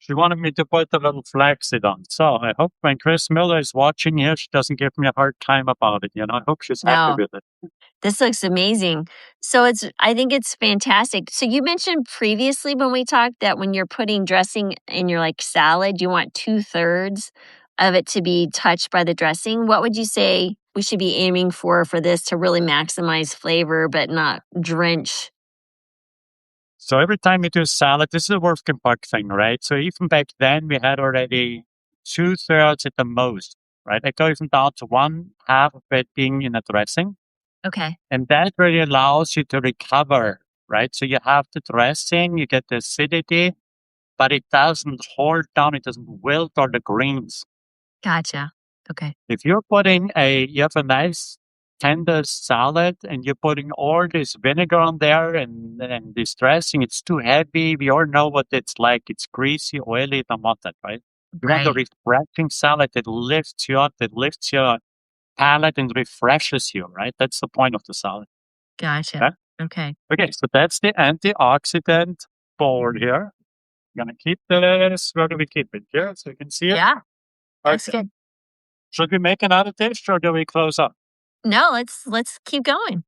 [SPEAKER 1] She wanted me to put a little flaxseed on. So I hope when Chris Miller is watching here, she doesn't give me a hard time about it. I hope she's happy
[SPEAKER 2] No,
[SPEAKER 1] with it.
[SPEAKER 2] this looks amazing. So I think it's fantastic. So you mentioned previously when we talked that when you're putting dressing in your like salad, you want 2/3 of it to be touched by the dressing. What would you say we should be aiming for this to really maximize flavor but not drench?
[SPEAKER 1] So every time you do salad, this is a work in buck thing, right? So even back then, we had already 2/3 at the most, right? I go even down to 1/2 of it being in a dressing.
[SPEAKER 2] Okay.
[SPEAKER 1] And that really allows you to recover, right? So you have the dressing, you get the acidity, but it doesn't hold down, it doesn't wilt all the greens.
[SPEAKER 2] Gotcha. Okay.
[SPEAKER 1] If you have a nice tender salad and you're putting all this vinegar on there and this dressing, it's too heavy. We all know what it's like. It's greasy, oily, don't want that, right? You want a
[SPEAKER 2] Right.
[SPEAKER 1] refreshing salad that lifts you up, that lifts your palate and refreshes you, right? That's the point of the salad.
[SPEAKER 2] Gotcha.
[SPEAKER 1] Okay?
[SPEAKER 2] Okay.
[SPEAKER 1] Okay, so that's the antioxidant board here. I'm gonna keep this. Where do we keep it? Here, so you can see it.
[SPEAKER 2] Yeah. That's
[SPEAKER 1] Okay.
[SPEAKER 2] good.
[SPEAKER 1] Should we make another dish or do we close up?
[SPEAKER 2] No, let's keep going.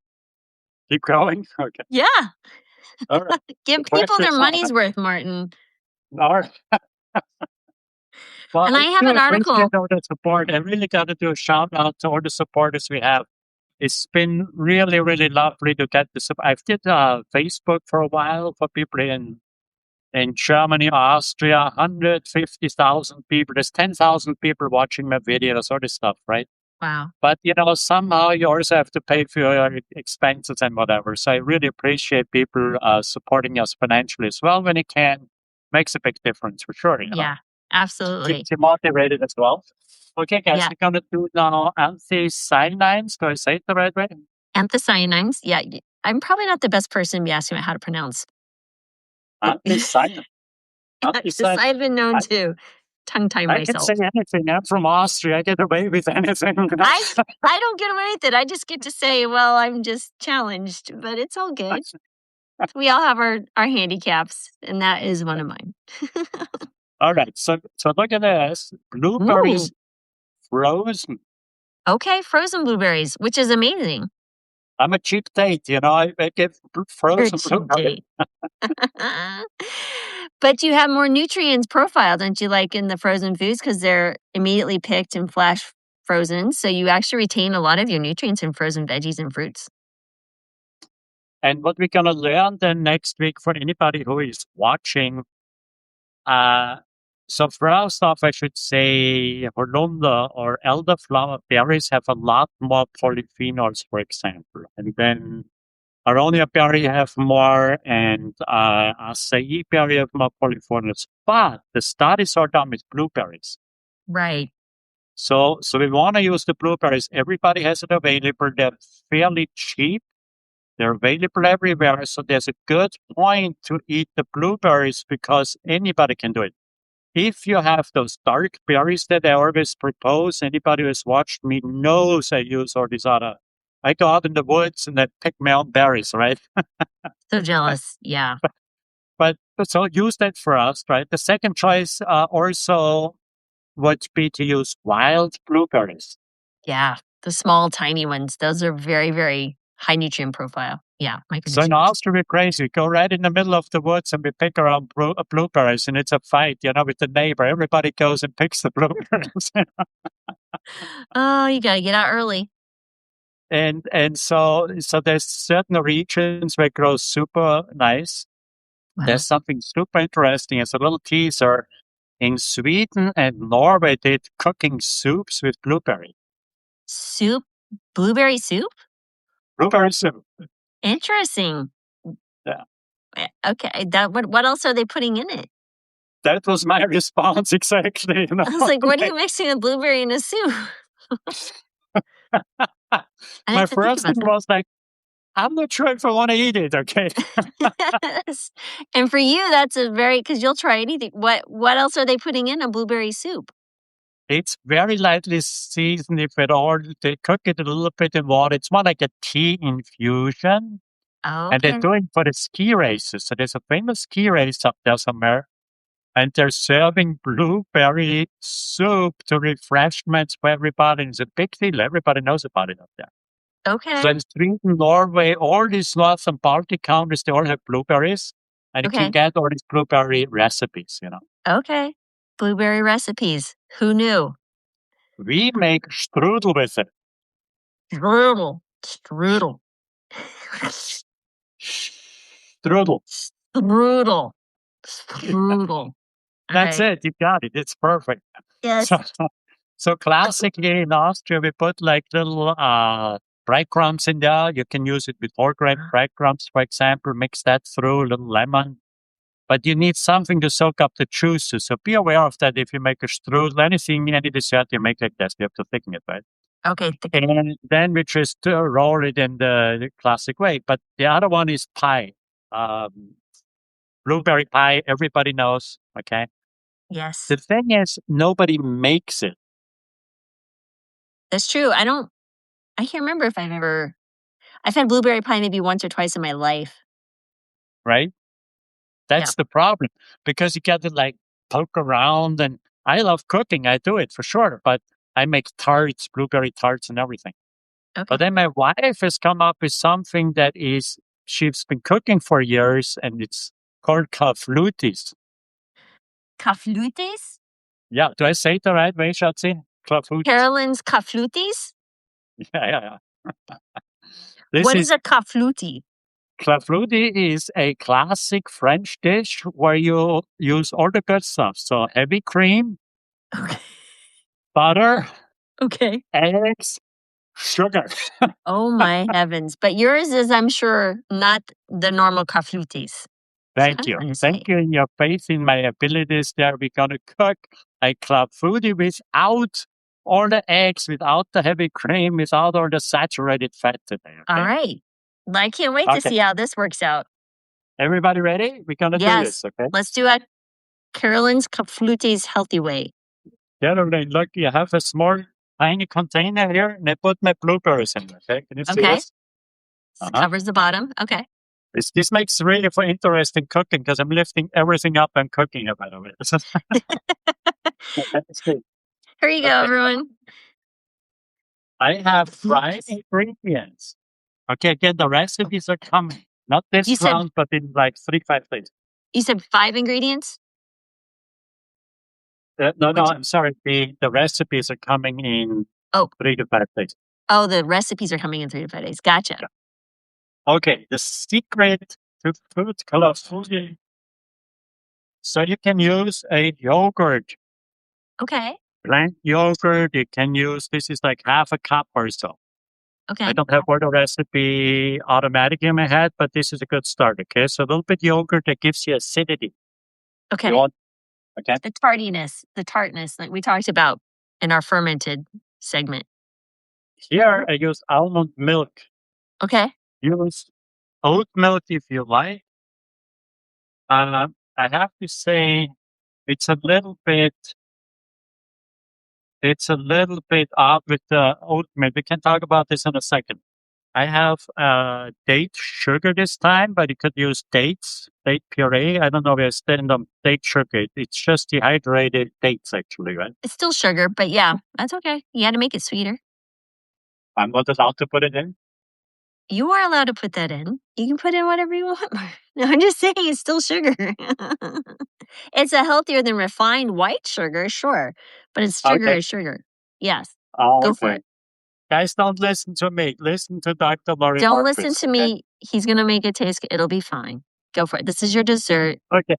[SPEAKER 1] Keep going. Okay.
[SPEAKER 2] Yeah.
[SPEAKER 1] All right.
[SPEAKER 2] Give
[SPEAKER 1] The
[SPEAKER 2] people their
[SPEAKER 1] pressure's on.
[SPEAKER 2] money's worth, Martin.
[SPEAKER 1] All right. Well,
[SPEAKER 2] And I
[SPEAKER 1] I
[SPEAKER 2] have
[SPEAKER 1] do
[SPEAKER 2] an article.
[SPEAKER 1] appreciate all the support. I really got to do a shout out to all the supporters we have. It's been really, really lovely to get the support. I've did Facebook for a while for people in Germany, Austria, 150,000 people. There's 10,000 people watching my videos, all this stuff, right?
[SPEAKER 2] Wow.
[SPEAKER 1] But, somehow you also have to pay for your expenses and whatever. So I really appreciate people supporting us financially as well when you can. Makes a big difference for sure,
[SPEAKER 2] Yeah. Absolutely.
[SPEAKER 1] Keeps you motivated as well. Okay, guys,
[SPEAKER 2] Yeah.
[SPEAKER 1] we're going to do now anthocyanins. Do I say it the right way?
[SPEAKER 2] Anthocyanins. Yeah. I'm probably not the best person to be asking about how to pronounce.
[SPEAKER 1] Anthocyanins.
[SPEAKER 2] Because
[SPEAKER 1] Anthocyanins.
[SPEAKER 2] I've been known to tongue tie
[SPEAKER 1] I can
[SPEAKER 2] myself.
[SPEAKER 1] say anything. I'm from Austria. I get away with anything.
[SPEAKER 2] I don't get away with it. I just get to say, well, I'm just challenged, but it's all good. We all have our handicaps, and that is one of mine.
[SPEAKER 1] All right. So look at this. Blueberries frozen.
[SPEAKER 2] Okay, frozen blueberries, which is amazing.
[SPEAKER 1] I'm a cheap date, I get
[SPEAKER 2] You're a
[SPEAKER 1] frozen
[SPEAKER 2] cheap
[SPEAKER 1] blueberries.
[SPEAKER 2] date. But you have more nutrients profile, don't you, like in the frozen foods because they're immediately picked and flash frozen. So you actually retain a lot of your nutrients in frozen veggies and fruits.
[SPEAKER 1] And what we're going to learn then next week for anybody who is watching, so first off, I should say Holunder or elderflower berries have a lot more polyphenols, for example. And then Aronia berry have more, and acai berry have more polyphenols. But the studies are done with blueberries.
[SPEAKER 2] Right.
[SPEAKER 1] So we want to use the blueberries. Everybody has it available. They're fairly cheap. They're available everywhere. So there's a good point to eat the blueberries because anybody can do it. If you have those dark berries that I always propose, anybody who has watched me knows I use all these other. I go out in the woods and I pick my own berries, right?
[SPEAKER 2] So jealous. Yeah.
[SPEAKER 1] But so use that for us, right? The second choice also would be to use wild blueberries.
[SPEAKER 2] Yeah. The small, tiny ones. Those are very, very high nutrient profile. Yeah.
[SPEAKER 1] So in Austria, we're crazy. Go right in the middle of the woods and we pick our own blueberries, and it's a fight, with the neighbor. Everybody goes and picks the blueberries.
[SPEAKER 2] Oh, you got to get out early.
[SPEAKER 1] And so there's certain regions where it grows super nice.
[SPEAKER 2] Wow.
[SPEAKER 1] There's something super interesting. It's a little teaser. In Sweden and Norway, they did cooking soups with blueberry.
[SPEAKER 2] Soup? Blueberry soup?
[SPEAKER 1] Blueberry soup.
[SPEAKER 2] Interesting.
[SPEAKER 1] Yeah.
[SPEAKER 2] Okay. What else are they putting in it?
[SPEAKER 1] That was my response exactly.
[SPEAKER 2] I was like, what are you mixing a blueberry in a soup?
[SPEAKER 1] My first thing was like, I'm not sure if I want to eat it, okay?
[SPEAKER 2] Yes. And for you, that's because you'll try anything. What else are they putting in a blueberry soup?
[SPEAKER 1] It's very lightly seasoned, if at all. They cook it a little bit in water. It's more like a tea infusion.
[SPEAKER 2] Oh,
[SPEAKER 1] And they're
[SPEAKER 2] okay.
[SPEAKER 1] doing for the ski races. So there's a famous ski race up there somewhere. and they're serving blueberry soup to refreshments for everybody. It's a big deal. Everybody knows about it up there.
[SPEAKER 2] Okay.
[SPEAKER 1] So in Sweden, Norway, all these North and Baltic countries, they all have blueberries, and you can get all these blueberry recipes,
[SPEAKER 2] Okay. Blueberry recipes. Who knew?
[SPEAKER 1] We make strudel with it.
[SPEAKER 2] Strudel. Strudel.
[SPEAKER 1] Strudel.
[SPEAKER 2] Strudel. Strudel.
[SPEAKER 1] That's it. You got it. It's perfect.
[SPEAKER 2] Yes.
[SPEAKER 1] So classically in Austria, we put like little breadcrumbs in there. You can use it with whole grain breadcrumbs, for example. Mix that through, a little lemon. But you need something to soak up the juices. So be aware of that if you make a strudel, any dessert you make like this, you have to thicken it, right?
[SPEAKER 2] Okay.
[SPEAKER 1] And then we just roll it in the classic way. But the other one is pie. Blueberry pie, everybody knows, okay?
[SPEAKER 2] Yes.
[SPEAKER 1] The thing is, nobody makes it.
[SPEAKER 2] That's true. I can't remember if I've had blueberry pie maybe once or twice in my life.
[SPEAKER 1] Right? That's the problem. Because you got to like poke around, and I love cooking. I do it for sure. But I make tarts, blueberry tarts and everything.
[SPEAKER 2] Okay.
[SPEAKER 1] But then my wife has come up with something that she's been cooking for years, and it's called kaflutis.
[SPEAKER 2] Kaflutis?
[SPEAKER 1] Yeah. Do I say it the right way, Schatzi? Kaflutis.
[SPEAKER 2] Carolyn's kaflutis?
[SPEAKER 1] Yeah.
[SPEAKER 2] What is a kafluti?
[SPEAKER 1] Kafluti is a classic French dish where you use all the good stuff. So heavy cream, butter, eggs, sugar.
[SPEAKER 2] Oh my heavens. But yours is, I'm sure, not the normal kaflutis.
[SPEAKER 1] Thank you. Thank you in your faith in my abilities there. We're going to cook a kafluti without all the eggs, without the heavy cream, without all the saturated fat today. Okay?
[SPEAKER 2] All right. I can't wait to see how this works out.
[SPEAKER 1] Everybody ready? We're going to do this, okay?
[SPEAKER 2] Let's do it. Carolyn's kaflutis healthy way.
[SPEAKER 1] Caroline, look, you have a small, tiny container here, and I put my blueberries in. Okay, can you see this?
[SPEAKER 2] Covers the bottom. Okay.
[SPEAKER 1] This makes really for interesting cooking because I'm lifting everything up and cooking it, by the way.
[SPEAKER 2] Here you go, everyone.
[SPEAKER 1] I have 5 ingredients. Okay, again, the recipes are coming. Not this round, but in like 3-5 days.
[SPEAKER 2] You said 5 ingredients?
[SPEAKER 1] No, I'm sorry. The recipes are coming in 3 to 5 days.
[SPEAKER 2] Oh, the recipes are coming in 3 to 5 days. Gotcha.
[SPEAKER 1] Yeah. Okay, the secret to food kafluti. So you can use a yogurt.
[SPEAKER 2] Okay.
[SPEAKER 1] Plant yogurt. You can use, this is like half a cup or so.
[SPEAKER 2] Okay.
[SPEAKER 1] I don't have all the recipe automatic in my head, but this is a good start. Okay, so a little bit yogurt that gives you acidity.
[SPEAKER 2] Okay.
[SPEAKER 1] Okay.
[SPEAKER 2] The tartness like we talked about in our fermented segment.
[SPEAKER 1] Here I use almond milk.
[SPEAKER 2] Okay.
[SPEAKER 1] Use oat milk if you like. I have to say it's a little bit odd with the oat milk. We can talk about this in a second. I have date sugar this time, but you could use date puree. I don't know if I stand on date sugar. It's just dehydrated dates, actually, right?
[SPEAKER 2] It's still sugar, but yeah, that's okay. You had to make it sweeter.
[SPEAKER 1] I'm not allowed to put it in?
[SPEAKER 2] You are allowed to put that in. You can put in whatever you want. No, I'm just saying it's still sugar. It's a healthier than refined white sugar, sure. But it's sugar is sugar. Yes. Go for it.
[SPEAKER 1] Guys, don't listen to me. Listen to Dr. Laurie Marbas.
[SPEAKER 2] Don't listen to me. He's going to make it taste good. It'll be fine. Go for it. This is your dessert.
[SPEAKER 1] Okay.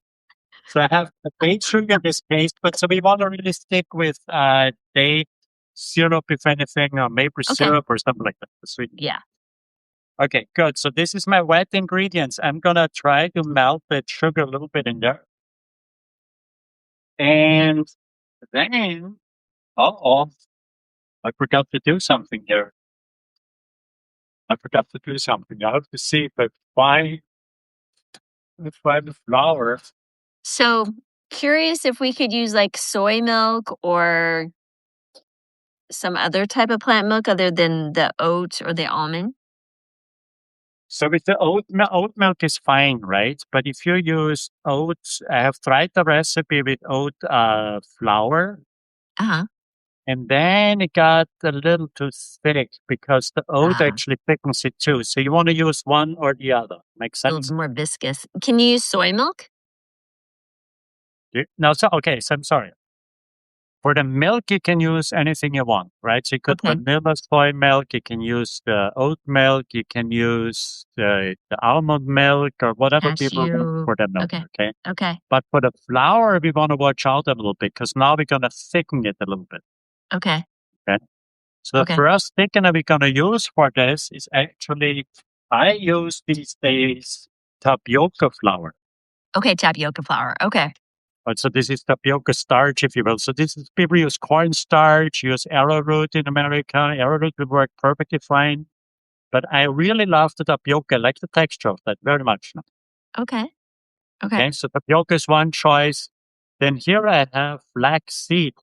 [SPEAKER 1] So I have a date sugar in this case, but so we want to really stick with date syrup, if anything, or maple syrup or something like that. Sweet.
[SPEAKER 2] Yeah.
[SPEAKER 1] Okay, good. So this is my wet ingredients. I'm going to try to melt the sugar a little bit in there. And then, I forgot to do something here. I have to see if I find the flour.
[SPEAKER 2] So curious if we could use like soy milk or some other type of plant milk other than the oat or the almond.
[SPEAKER 1] So with the oat milk is fine, right? But if you use oats, I have tried the recipe with oat flour,
[SPEAKER 2] Uh-huh.
[SPEAKER 1] and then it got a little too thick because the oat
[SPEAKER 2] Ah,
[SPEAKER 1] actually thickens it too. So you want to use one or the other. Makes
[SPEAKER 2] a little
[SPEAKER 1] sense?
[SPEAKER 2] more viscous. Can you use soy milk?
[SPEAKER 1] No, so okay, so I'm sorry. For the milk, you can use anything you want, right? So you could
[SPEAKER 2] Okay.
[SPEAKER 1] vanilla soy milk, you can use the oat milk, you can use the almond milk or whatever people want
[SPEAKER 2] Cashew.
[SPEAKER 1] for the milk,
[SPEAKER 2] Okay.
[SPEAKER 1] okay?
[SPEAKER 2] Okay.
[SPEAKER 1] But for the flour, we want to watch out a little bit because now we're going to thicken it a little bit,
[SPEAKER 2] Okay.
[SPEAKER 1] okay? So the
[SPEAKER 2] Okay.
[SPEAKER 1] first thickener we're going to use for this is actually, I use these days tapioca flour.
[SPEAKER 2] Okay. Tapioca flour. Okay.
[SPEAKER 1] So this is tapioca starch, if you will. So this is people use cornstarch, use arrowroot in America. Arrowroot would work perfectly fine. But I really love the tapioca. I like the texture of that very much.
[SPEAKER 2] Okay. Okay.
[SPEAKER 1] Okay, so tapioca is one choice. Then here I have flaxseed,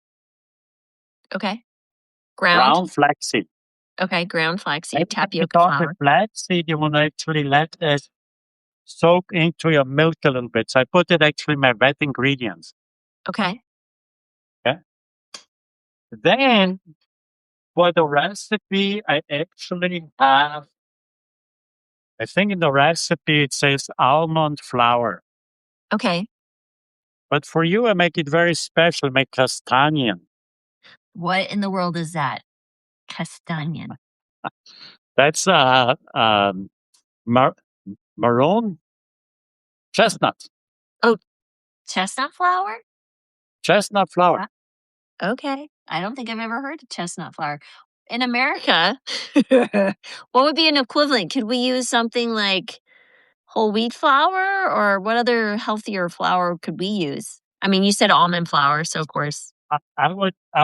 [SPEAKER 2] Okay. Ground.
[SPEAKER 1] ground flaxseed.
[SPEAKER 2] Okay. Ground
[SPEAKER 1] Every
[SPEAKER 2] flaxseed,
[SPEAKER 1] time you
[SPEAKER 2] tapioca
[SPEAKER 1] start with
[SPEAKER 2] flour.
[SPEAKER 1] flaxseed, you want to actually let it soak into your milk a little bit. So I put it actually in my wet ingredients.
[SPEAKER 2] Okay.
[SPEAKER 1] Okay. Then for the recipe, I actually have, I think in the recipe it says almond flour.
[SPEAKER 2] Okay.
[SPEAKER 1] But for you, I make it very special, make castanian.
[SPEAKER 2] What in the world is that? Castanian.
[SPEAKER 1] That's mar- maroon chestnut,
[SPEAKER 2] Oh, chestnut flour?
[SPEAKER 1] chestnut flour.
[SPEAKER 2] Okay. I don't think I've ever heard of chestnut flour. In America, what would be an equivalent? Could we use something like whole wheat flour or what other healthier flour could we use? I mean, you said almond flour, so of course.
[SPEAKER 1] I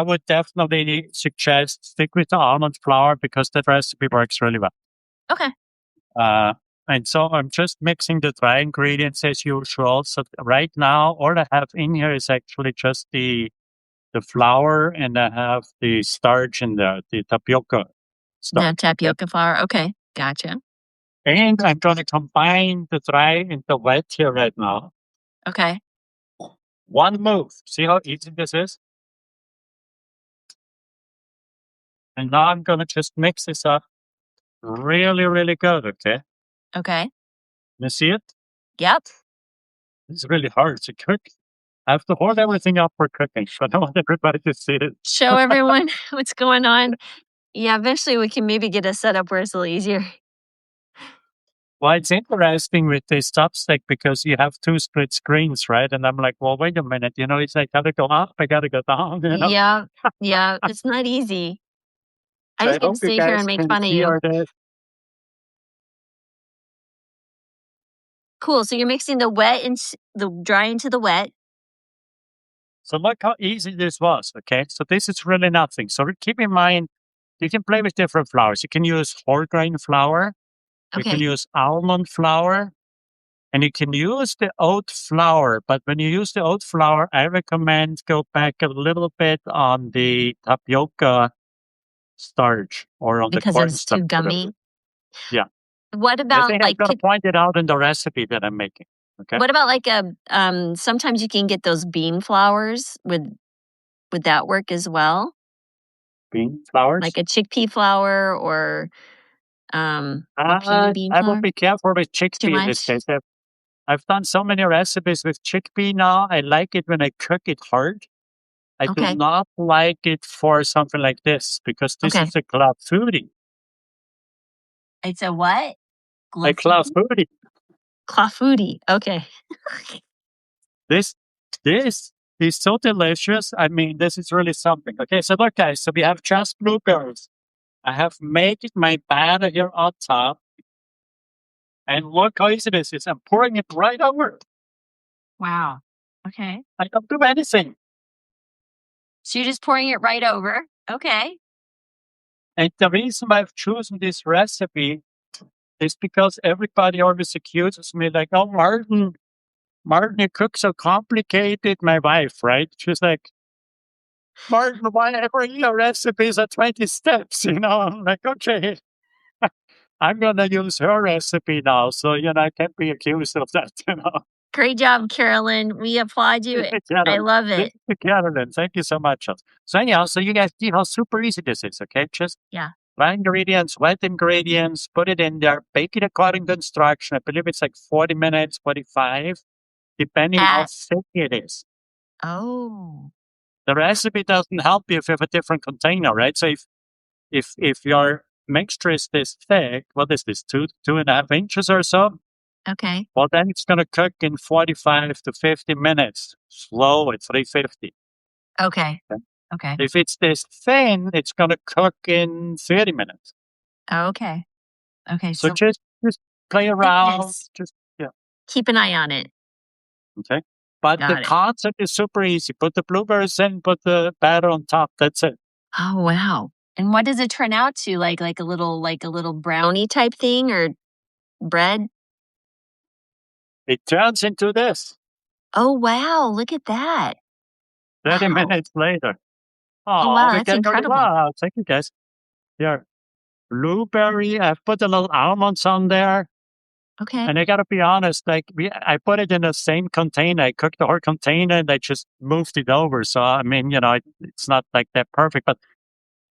[SPEAKER 1] would definitely suggest stick with the almond flour because that recipe works really well.
[SPEAKER 2] Okay.
[SPEAKER 1] Uh, and so I'm just mixing the dry ingredients as usual. So right now, all I have in here is actually just the flour, and I have the starch and the tapioca
[SPEAKER 2] The
[SPEAKER 1] starch. Okay?
[SPEAKER 2] tapioca flour. Okay. Gotcha.
[SPEAKER 1] And I'm going to combine the dry and the wet here right now.
[SPEAKER 2] Okay.
[SPEAKER 1] One move. See how easy this is? And now I'm going to just mix this up really, really good. Okay.
[SPEAKER 2] Okay.
[SPEAKER 1] You see it?
[SPEAKER 2] Yep.
[SPEAKER 1] It's really hard to cook. I have to hold everything up for cooking, but I want everybody to see it.
[SPEAKER 2] Show everyone what's going on. Yeah, eventually we can maybe get a setup where it's a little easier.
[SPEAKER 1] Well, it's interesting with this chopstick because you have two split screens, right? And I'm like, well, wait a minute. It's like, I gotta go up, I gotta go down.
[SPEAKER 2] Yeah. Yeah. It's not easy. I
[SPEAKER 1] So I
[SPEAKER 2] just get to
[SPEAKER 1] hope you
[SPEAKER 2] stay here and
[SPEAKER 1] guys
[SPEAKER 2] make
[SPEAKER 1] can
[SPEAKER 2] fun of
[SPEAKER 1] see
[SPEAKER 2] you.
[SPEAKER 1] all this.
[SPEAKER 2] Cool. So you're mixing the wet and the dry into the wet.
[SPEAKER 1] So look how easy this was, okay? So this is really nothing. So keep in mind, you can play with different flours. You can use whole grain flour, you can
[SPEAKER 2] Okay.
[SPEAKER 1] use almond flour, and you can use the oat flour. But when you use the oat flour, I recommend go back a little bit on the tapioca starch or on the
[SPEAKER 2] Because it's
[SPEAKER 1] cornstarch.
[SPEAKER 2] too
[SPEAKER 1] Whatever.
[SPEAKER 2] gummy.
[SPEAKER 1] Yeah.
[SPEAKER 2] What
[SPEAKER 1] I
[SPEAKER 2] about
[SPEAKER 1] think I'm
[SPEAKER 2] like
[SPEAKER 1] going to point it out in the recipe that I'm making. Okay.
[SPEAKER 2] what about like a sometimes you can get those bean flours. Would that work as well?
[SPEAKER 1] Bean flours.
[SPEAKER 2] Like a chickpea flour or a pea bean
[SPEAKER 1] I would
[SPEAKER 2] flour?
[SPEAKER 1] be careful with
[SPEAKER 2] Too
[SPEAKER 1] chickpea in this
[SPEAKER 2] much?
[SPEAKER 1] case. I've done so many recipes with chickpea now. I like it when I cook it hard. I do
[SPEAKER 2] Okay.
[SPEAKER 1] not like it for something like this because this
[SPEAKER 2] Okay.
[SPEAKER 1] is a clafouti.
[SPEAKER 2] It's a what?
[SPEAKER 1] A
[SPEAKER 2] Glafouti?
[SPEAKER 1] clafouti.
[SPEAKER 2] Clafouti. Okay.
[SPEAKER 1] This this is so delicious. I mean, this is really something. Okay, so look, guys. So we have just blueberries. I have made my batter here on top, and look how easy this is. I'm pouring it right over.
[SPEAKER 2] Wow. Okay.
[SPEAKER 1] I don't do anything.
[SPEAKER 2] So you're just pouring it right over. Okay.
[SPEAKER 1] And the reason why I've chosen this recipe is because everybody always accuses me, like, "Oh, Martin, you cook so complicated." My wife, right? She's like, "Martin, why every your recipes are 20 steps?" I'm like, okay. I'm gonna use her recipe now, so I can't be accused of that.
[SPEAKER 2] Great job, Carolyn. We applaud you. I
[SPEAKER 1] Carolyn,
[SPEAKER 2] love
[SPEAKER 1] this
[SPEAKER 2] it.
[SPEAKER 1] is Carolyn. Thank you so much. So anyhow, so you guys see how super easy this is, okay? Just
[SPEAKER 2] Yeah.
[SPEAKER 1] dry ingredients, wet ingredients, put it in there, bake it according to instruction. I believe it's like 40 minutes, 45, depending how
[SPEAKER 2] At
[SPEAKER 1] thick it is.
[SPEAKER 2] oh,
[SPEAKER 1] The recipe doesn't help you if you have a different container, right? So if your mixture is this thick, what is this, 2.5 inches or so?
[SPEAKER 2] okay.
[SPEAKER 1] Well, then it's going to cook in 45 to 50 minutes, slow at 350.
[SPEAKER 2] Okay.
[SPEAKER 1] Okay?
[SPEAKER 2] Okay.
[SPEAKER 1] If it's this thin, it's going to cook in 30 minutes.
[SPEAKER 2] Okay. Okay.
[SPEAKER 1] So
[SPEAKER 2] So
[SPEAKER 1] just play around,
[SPEAKER 2] thickness.
[SPEAKER 1] just, yeah,
[SPEAKER 2] Keep an eye on it.
[SPEAKER 1] okay. But the
[SPEAKER 2] Got it.
[SPEAKER 1] concept is super easy. Put the blueberries in, put the batter on top. That's it.
[SPEAKER 2] Oh, wow. And what does it turn out to? Like a little brownie type thing or bread?
[SPEAKER 1] It turns into this
[SPEAKER 2] Oh, wow. Look at that.
[SPEAKER 1] 30
[SPEAKER 2] Wow.
[SPEAKER 1] minutes later.
[SPEAKER 2] Oh,
[SPEAKER 1] Oh,
[SPEAKER 2] wow.
[SPEAKER 1] we're
[SPEAKER 2] That's
[SPEAKER 1] getting really
[SPEAKER 2] incredible.
[SPEAKER 1] wow. Thank you, guys. Here, blueberry. I've put a little almonds on there.
[SPEAKER 2] Okay.
[SPEAKER 1] And I gotta be honest, like I put it in the same container. I cooked the whole container and I just moved it over. So I mean, it's not like that perfect, but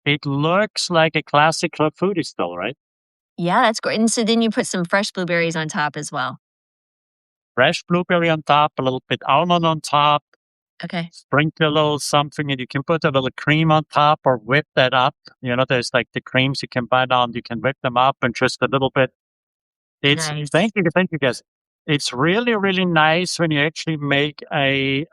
[SPEAKER 1] it looks like a classic club foodie still, right?
[SPEAKER 2] Yeah, that's great. And so then you put some fresh blueberries on top as well.
[SPEAKER 1] Fresh blueberry on top, a little bit almond on top,
[SPEAKER 2] Okay.
[SPEAKER 1] sprinkle a little something, and you can put a little cream on top or whip that up. There's like the creams you can buy down. You can whip them up and just a little bit. It's
[SPEAKER 2] Nice.
[SPEAKER 1] thank you, guys. It's really, really nice when you actually make a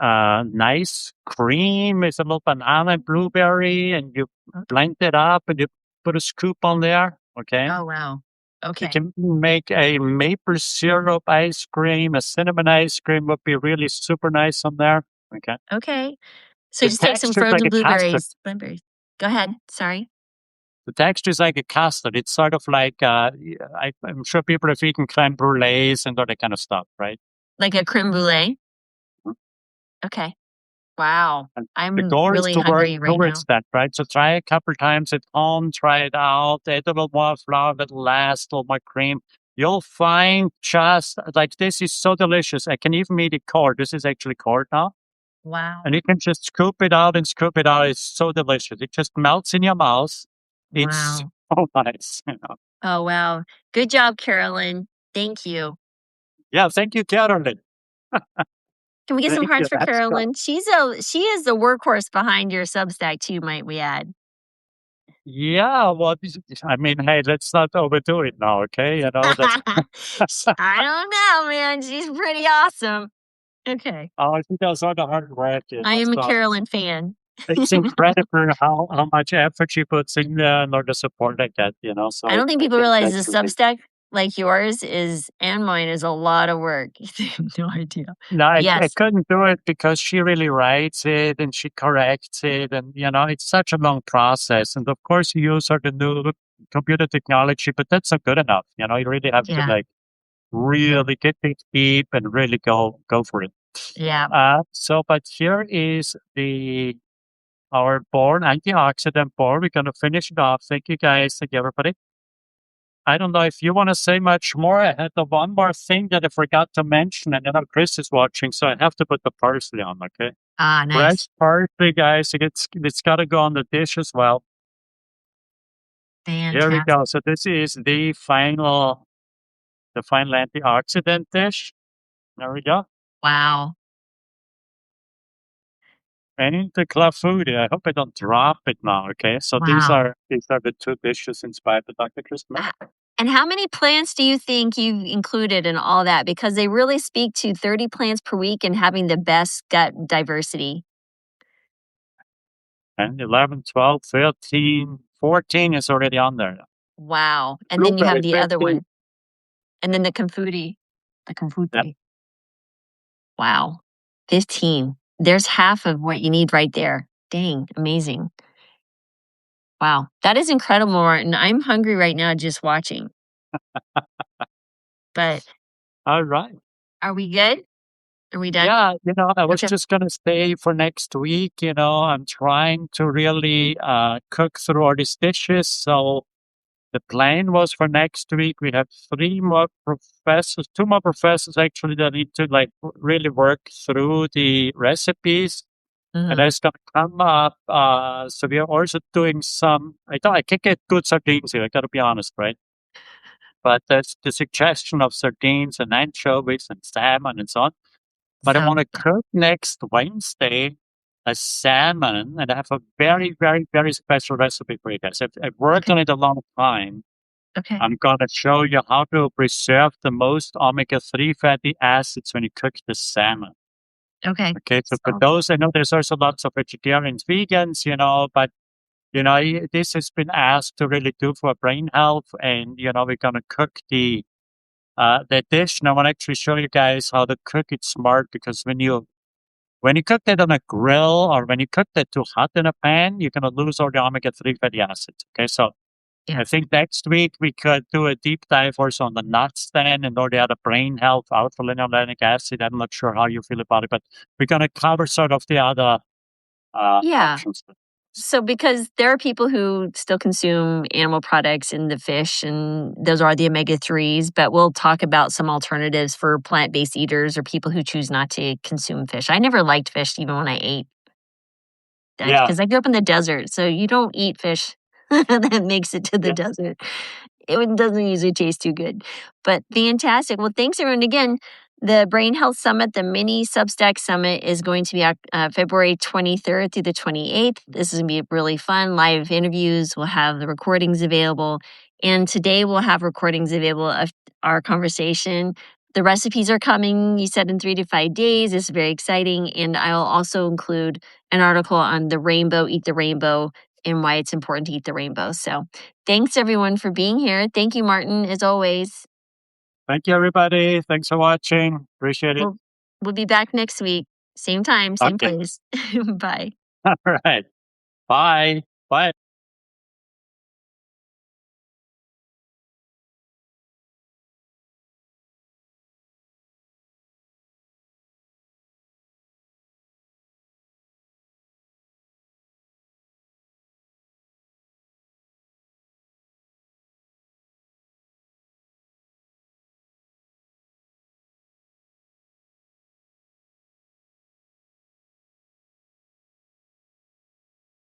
[SPEAKER 1] nice cream with a little banana and blueberry, and you
[SPEAKER 2] Oh,
[SPEAKER 1] blend it up, and you put a scoop on there. Okay,
[SPEAKER 2] oh, wow.
[SPEAKER 1] you
[SPEAKER 2] Okay.
[SPEAKER 1] can make a maple syrup ice cream, a cinnamon ice cream would be really super nice on there. Okay,
[SPEAKER 2] Okay. So
[SPEAKER 1] the
[SPEAKER 2] just take some
[SPEAKER 1] texture is like
[SPEAKER 2] frozen
[SPEAKER 1] a custard.
[SPEAKER 2] blueberries. Go ahead. Sorry.
[SPEAKER 1] The texture is like a custard. It's sort of like I'm sure people have eaten creme brulees and all that kind of stuff, right?
[SPEAKER 2] Like a creme brulee. Okay. Wow.
[SPEAKER 1] And the
[SPEAKER 2] I'm
[SPEAKER 1] goal is
[SPEAKER 2] really
[SPEAKER 1] to work
[SPEAKER 2] hungry right
[SPEAKER 1] towards
[SPEAKER 2] now.
[SPEAKER 1] that, right? So try a couple times at home, try it out, add a little more flour, a little less, a little more cream. You'll find just like this is so delicious. I can even eat it cold. This is actually cold now. And
[SPEAKER 2] Wow.
[SPEAKER 1] you can just scoop it out and scoop it out. It's so delicious. It just melts in your mouth. It's
[SPEAKER 2] Wow.
[SPEAKER 1] so nice.
[SPEAKER 2] Oh, wow. Good job, Carolyn. Thank you.
[SPEAKER 1] Yeah, thank you, Carolyn.
[SPEAKER 2] Can we get some
[SPEAKER 1] Thank you.
[SPEAKER 2] hearts for
[SPEAKER 1] That's good.
[SPEAKER 2] Carolyn? She is the workhorse behind your Substack too, might we add.
[SPEAKER 1] Yeah, well, I mean, hey, let's not overdo it now, okay? That's
[SPEAKER 2] I don't know, man. She's pretty awesome. Okay.
[SPEAKER 1] oh, she does all the hard work,
[SPEAKER 2] I am a
[SPEAKER 1] so
[SPEAKER 2] Carolyn fan.
[SPEAKER 1] it's incredible how much effort she puts in there and all the support I get. So
[SPEAKER 2] I don't think
[SPEAKER 1] I
[SPEAKER 2] people
[SPEAKER 1] think
[SPEAKER 2] realize
[SPEAKER 1] that's
[SPEAKER 2] the
[SPEAKER 1] really
[SPEAKER 2] Substack like yours is and mine is a lot of work. You have no idea.
[SPEAKER 1] no, I
[SPEAKER 2] Yes.
[SPEAKER 1] couldn't do it because she really writes it and she corrects it, and it's such a long process. And of course, you use all the new computer technology, but that's not good enough. You really have to
[SPEAKER 2] Yeah.
[SPEAKER 1] like really get it deep and really go for it.
[SPEAKER 2] Yeah.
[SPEAKER 1] But here is our board, antioxidant board. We're going to finish it off. Thank you, guys. Thank you, everybody. I don't know if you want to say much more. I had the one more thing that I forgot to mention, and I know Chris is watching, so I have to put the parsley on, okay?
[SPEAKER 2] Ah,
[SPEAKER 1] Fresh
[SPEAKER 2] nice.
[SPEAKER 1] parsley, guys. It's got to go on the dish as well. Here we
[SPEAKER 2] Fantastic.
[SPEAKER 1] go. So this is the final antioxidant dish. There we go.
[SPEAKER 2] Wow.
[SPEAKER 1] And the club food. I hope I don't drop it now. Okay. So these
[SPEAKER 2] Wow.
[SPEAKER 1] are the two dishes inspired by Dr. Chris Smith.
[SPEAKER 2] And how many plants do you think you've included in all that? Because they really speak to 30 plants per week and having the best gut diversity.
[SPEAKER 1] And 11, 12, 13, 14 is already on there.
[SPEAKER 2] Wow. And then you have
[SPEAKER 1] Blueberry,
[SPEAKER 2] the other
[SPEAKER 1] 15.
[SPEAKER 2] one. And then the confudi. The confute.
[SPEAKER 1] Yeah.
[SPEAKER 2] Wow. 15. There's half of what you need right there. Dang, amazing. Wow. That is incredible, Martin. I'm hungry right now just watching. But
[SPEAKER 1] All right.
[SPEAKER 2] are we good? Are we done?
[SPEAKER 1] Yeah, I was
[SPEAKER 2] Okay.
[SPEAKER 1] just gonna say for next week, I'm trying to really cook through all these dishes. So The plan was for next week. We have two more professors actually that need to like really work through the recipes. And
[SPEAKER 2] Mhm.
[SPEAKER 1] it's gonna come up. So we are also doing some. I can't get good sardines here. I gotta be honest, right? But there's the suggestion of sardines and anchovies and salmon and so on. But I want
[SPEAKER 2] Sounds
[SPEAKER 1] to cook next Wednesday a salmon, and I have a very, very, very special recipe for you guys. I've worked
[SPEAKER 2] okay.
[SPEAKER 1] on it a long time.
[SPEAKER 2] Okay.
[SPEAKER 1] I'm gonna show you how to preserve the most omega-3 fatty acids when you cook the salmon.
[SPEAKER 2] Okay.
[SPEAKER 1] Okay, so for
[SPEAKER 2] So
[SPEAKER 1] those, I know there's also lots of vegetarians, vegans, but this has been asked to really do for brain health, and we're gonna cook the dish. And I want to actually show you guys how to cook it smart, because when you cook that on a grill or when you cook that too hot in a pan, you're gonna lose all the omega-3 fatty acids. Okay, so
[SPEAKER 2] yeah.
[SPEAKER 1] I think next week we could do a deep dive also on the nuts then and all the other brain health, alpha-linolenic acid. I'm not sure how you feel about it, but we're gonna cover sort of the other
[SPEAKER 2] Yeah.
[SPEAKER 1] options.
[SPEAKER 2] So because there are people who still consume animal products and the fish, and those are the omega-3s, but we'll talk about some alternatives for plant-based eaters or people who choose not to consume fish. I never liked fish even when I ate,
[SPEAKER 1] Yeah,
[SPEAKER 2] because I grew up in the desert, so you don't eat fish that makes it to the
[SPEAKER 1] yeah.
[SPEAKER 2] desert. Doesn't usually taste too good. But fantastic. Well, thanks everyone. Again, the Brain Health Summit, the mini Substack Summit, is going to be February 23rd through the 28th. This is going to be really fun. Live interviews. We'll have the recordings available. And today we'll have recordings available of our conversation. The recipes are coming, you said, in 3 to 5 days. It's very exciting. And I'll also include an article on the rainbow, eat the rainbow, and why it's important to eat the rainbow. So thanks everyone for being here. Thank you, Martin, as always.
[SPEAKER 1] Thank you, everybody. Thanks for watching. Appreciate it.
[SPEAKER 2] We'll be back next week. Same time, same
[SPEAKER 1] Okay.
[SPEAKER 2] place. Bye.
[SPEAKER 1] All right. Bye. Bye.